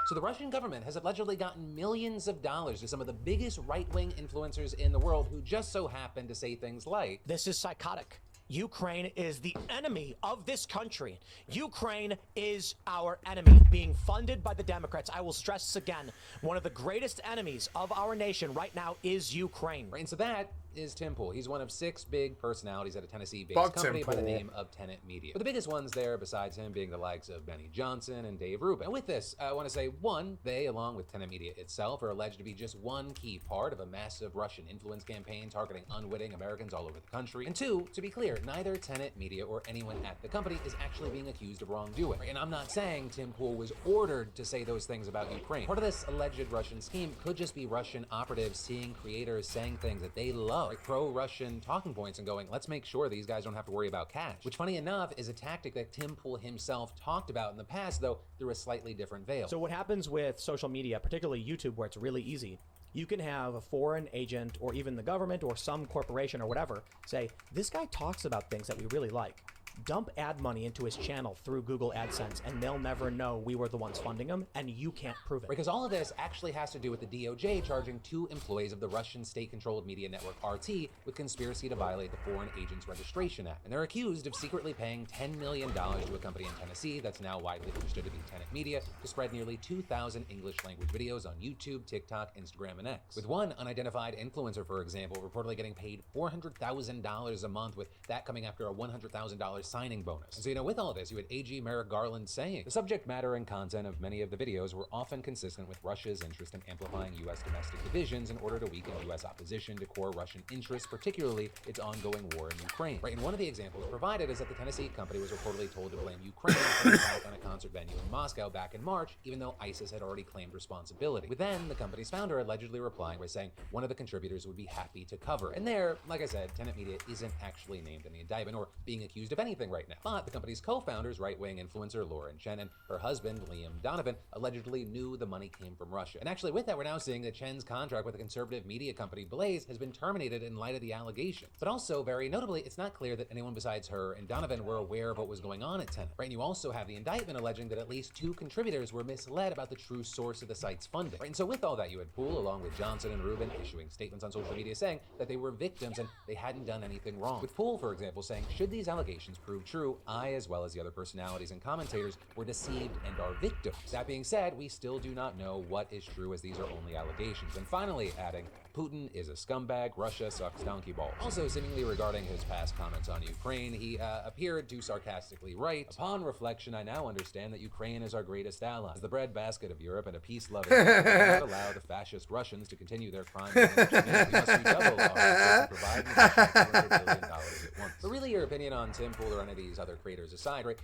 So the Russian government has allegedly gotten millions of dollars to some of the biggest right-wing influencers in the world who just so happen to say things like, "This is psychotic. Ukraine is the enemy of this country. Ukraine is our enemy, being funded by the Democrats." I will stress this again. One of the greatest enemies of our nation right now is Ukraine. Right, and so that is Tim Pool. He's one of 6 big personalities at a Tennessee-based company by the name of Tenet Media. But the biggest ones there, besides him, being the likes of Benny Johnson and Dave Rubin. And with this, I want to say, one, they, along with Tenet Media itself, are alleged to be just one key part of a massive Russian influence campaign targeting unwitting Americans all over the country. And two, to be clear, neither Tenet Media or anyone at the company is actually being accused of wrongdoing. And I'm not saying Tim Pool was ordered to say those things about Ukraine. Part of this alleged Russian scheme could just be Russian operatives seeing creators saying things that they love, like pro-Russian talking points, and going, let's make sure these guys don't have to worry about cash. Which, funny enough, is a tactic that Tim Pool himself talked about in the past, though through a slightly different veil. So what happens with social media, particularly YouTube, where it's really easy, you can have a foreign agent or even the government or some corporation or whatever say, this guy talks about things that we really like. dump ad money into his channel through Google AdSense, and they'll never know we were the ones funding him, and you can't prove it. Because all of this actually has to do with the DOJ charging 2 employees of the Russian state-controlled media network RT with conspiracy to violate the Foreign Agents Registration Act. And they're accused of secretly paying $10 million to a company in Tennessee that's now widely understood to be Tenet Media to spread nearly 2,000 English-language videos on YouTube, TikTok, Instagram, and X. With one unidentified influencer, for example, reportedly getting paid $400,000 a month, with that coming after a $100,000 signing bonus. And so, with all this, you had AG Merrick Garland saying, the subject matter and content of many of the videos were often consistent with Russia's interest in amplifying U.S. domestic divisions in order to weaken U.S. opposition to core Russian interests, particularly its ongoing war in Ukraine. Right, and one of the examples provided is that the Tennessee company was reportedly told to blame Ukraine for an attack on a concert venue in Moscow back in March, even though ISIS had already claimed responsibility. With then the company's founder allegedly replying by saying one of the contributors would be happy to cover. And there, like I said, Tenet Media isn't actually named in the indictment or being accused of anything right now. But the company's co-founders, right-wing influencer Lauren Chen and her husband Liam Donovan, allegedly knew the money came from Russia. And actually with that, we're now seeing that Chen's contract with the conservative media company Blaze has been terminated in light of the allegations. But also, very notably, it's not clear that anyone besides her and Donovan were aware of what was going on at Tenet. Right, and you also have the indictment alleging that at least 2 contributors were misled about the true source of the site's funding. Right, and so with all that, you had Poole, along with Johnson and Rubin, issuing statements on social media saying that they were victims and they hadn't done anything wrong. With Poole, for example, saying, should these allegations prove true, I, as well as the other personalities and commentators, were deceived and are victims. That being said, we still do not know what is true, as these are only allegations. And finally, adding, Putin is a scumbag, Russia sucks donkey balls. Also, seemingly regarding his past comments on Ukraine, he appeared to sarcastically write, upon reflection, I now understand that Ukraine is our greatest ally. As the breadbasket of Europe and a peace-loving country, we cannot allow the fascist Russians to continue their crimes against humanity. We must redouble our efforts and provide $200 billion at once. But really, your opinion on Tim Pool or any of these other creators aside, right,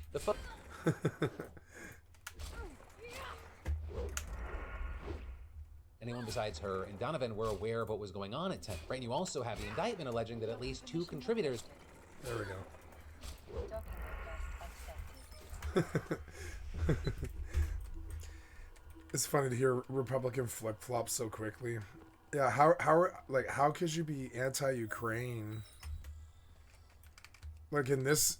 anyone besides her and Donovan were aware of what was going on at Tenet. Right, and you also have the indictment alleging that at least 2 contributors. There we go. It's funny to hear Republican flip-flop so quickly. Yeah, how could you be anti-Ukraine? Like in this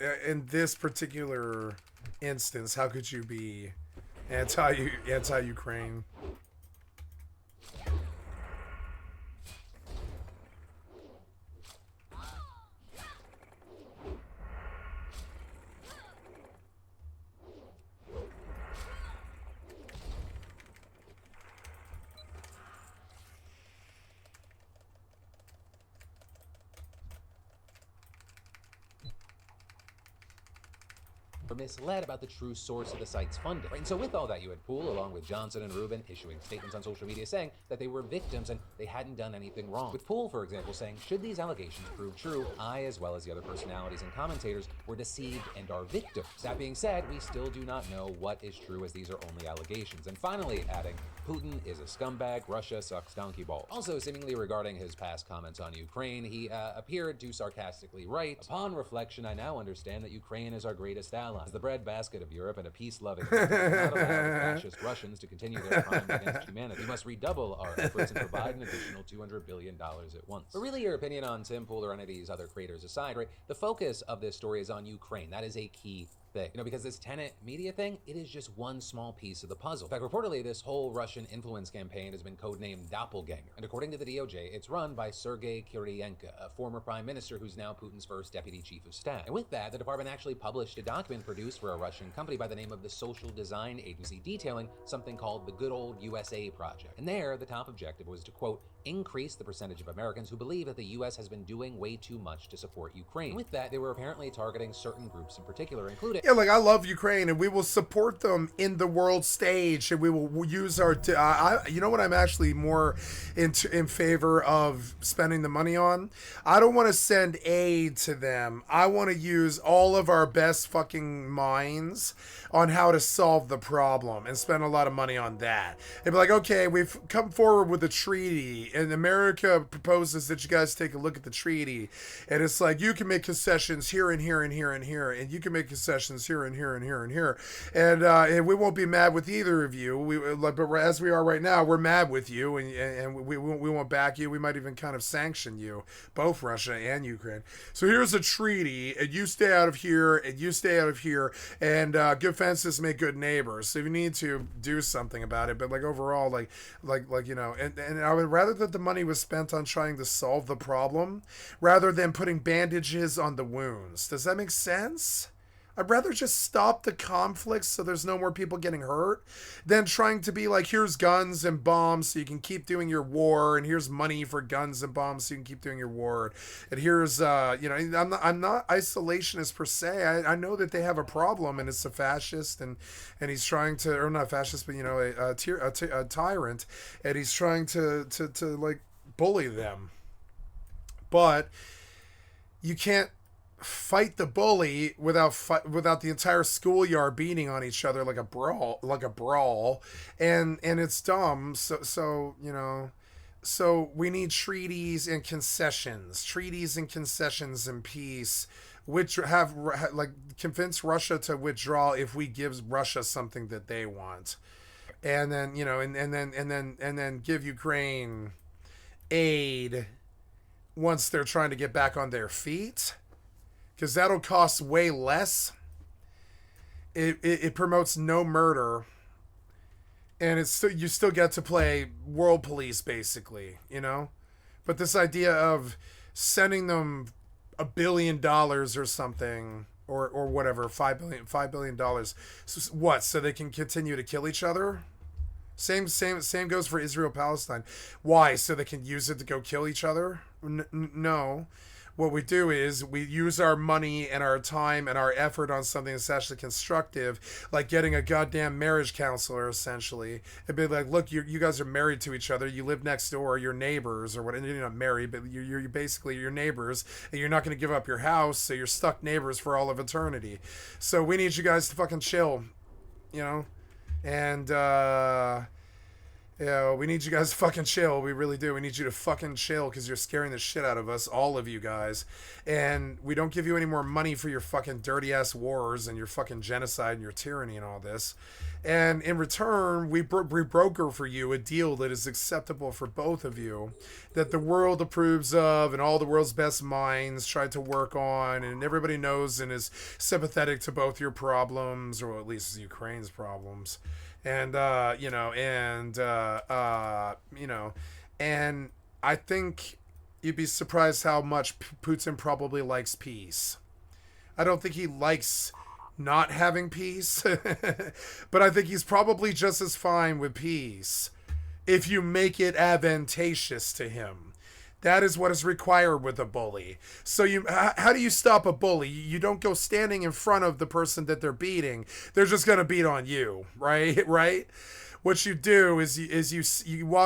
particular instance, how could you be anti-Ukraine? were misled about the true source of the site's funding. Right? And so with all that, you had Poole, along with Johnson and Rubin, issuing statements on social media saying that they were victims and they hadn't done anything wrong. With Poole, for example, saying, should these allegations prove true, I, as well as the other personalities and commentators, were deceived and are victims. That being said, we still do not know what is true, as these are only allegations. And finally, adding, Putin is a scumbag, Russia sucks donkey balls. Also, seemingly regarding his past comments on Ukraine, he appeared to sarcastically write, upon reflection, I now understand that Ukraine is our greatest ally. As the breadbasket of Europe and a peace-loving country, we cannot allow the fascist Russians to continue their crimes against humanity. We must redouble our efforts and provide an additional $200 billion at once. But really, your opinion on Tim Pool or any of these other creators aside, right, the focus of this story is on Ukraine. That is a key thing. Because this Tenet Media thing, it is just one small piece of the puzzle. In fact, reportedly, this whole Russian influence campaign has been codenamed Doppelganger. And according to the DOJ, it's run by Sergei Kiriyenko, a former prime minister who's now Putin's first deputy chief of staff. And with that, the department actually published a document produced for a Russian company by the name of the Social Design Agency, detailing something called the Good Old USA Project. And there, the top objective was to, quote, increase the percentage of Americans who believe that the U.S. has been doing way too much to support Ukraine. And with that, they were apparently targeting certain groups in particular, including... Yeah, like, I love Ukraine, and we will support them in the world stage, and we will use our... you know what I'm actually more in favor of spending the money on? I don't want to send aid to them. I want to use all of our best fucking minds on how to solve the problem and spend a lot of money on that. And be like, okay, we've come forward with a treaty, and America proposes that you guys take a look at the treaty, and it's like, you can make concessions here and here and here and here, and you can make concessions reasons here and here and here and here, and we won't be mad with either of you. But as we are right now, we're mad with you, and we won't back you. We might even kind of sanction you, both Russia and Ukraine. So here's a treaty, and you stay out of here, and you stay out of here, and good fences make good neighbors. So you need to do something about it. But like overall, like you know, and I would rather that the money was spent on trying to solve the problem rather than putting bandages on the wounds. Does that make sense? I'd rather just stop the conflicts so there's no more people getting hurt than trying to be like, here's guns and bombs so you can keep doing your war, and here's money for guns and bombs so you can keep doing your war, and here's you know, I'm not isolationist per se. I know that they have a problem, and it's a fascist, and he's trying to, or not fascist, but you know, a tyrant, and he's trying to like bully them. But you can't fight the bully without the entire schoolyard beating on each other like a brawl, and it's dumb. So you know, so we need treaties and concessions and peace, which have like convince Russia to withdraw if we give Russia something that they want, and then you know, and then give Ukraine aid once they're trying to get back on their feet, because that'll cost way less. It promotes no murder, and it's still, you still get to play world police basically, you know. But this idea of sending them $1 billion or something, or whatever, $5 billion, so what? So they can continue to kill each other. Same goes for Israel Palestine. Why? So they can use it to go kill each other? No. What we do is we use our money and our time and our effort on something that's actually constructive, like getting a goddamn marriage counselor, essentially. It'd be like, look, you guys are married to each other. You live next door. You're neighbors, or whatever. You're not married, but you're basically your neighbors, and you're not going to give up your house, so you're stuck neighbors for all of eternity. So we need you guys to fucking chill, you know? And, yeah, we need you guys to fucking chill. We really do. We need you to fucking chill, because you're scaring the shit out of us, all of you guys. And we don't give you any more money for your fucking dirty-ass wars and your fucking genocide and your tyranny and all this. And in return, we broker for you a deal that is acceptable for both of you, that the world approves of, and all the world's best minds try to work on, and everybody knows and is sympathetic to both your problems, or at least Ukraine's problems. And you know, and you know, and I think you'd be surprised how much Putin probably likes peace. I don't think he likes not having peace, but I think he's probably just as fine with peace if you make it advantageous to him. That is what is required with a bully. So how do you stop a bully? You don't go standing in front of the person that they're beating. They're just going to beat on you, right? Right? What you do is you walk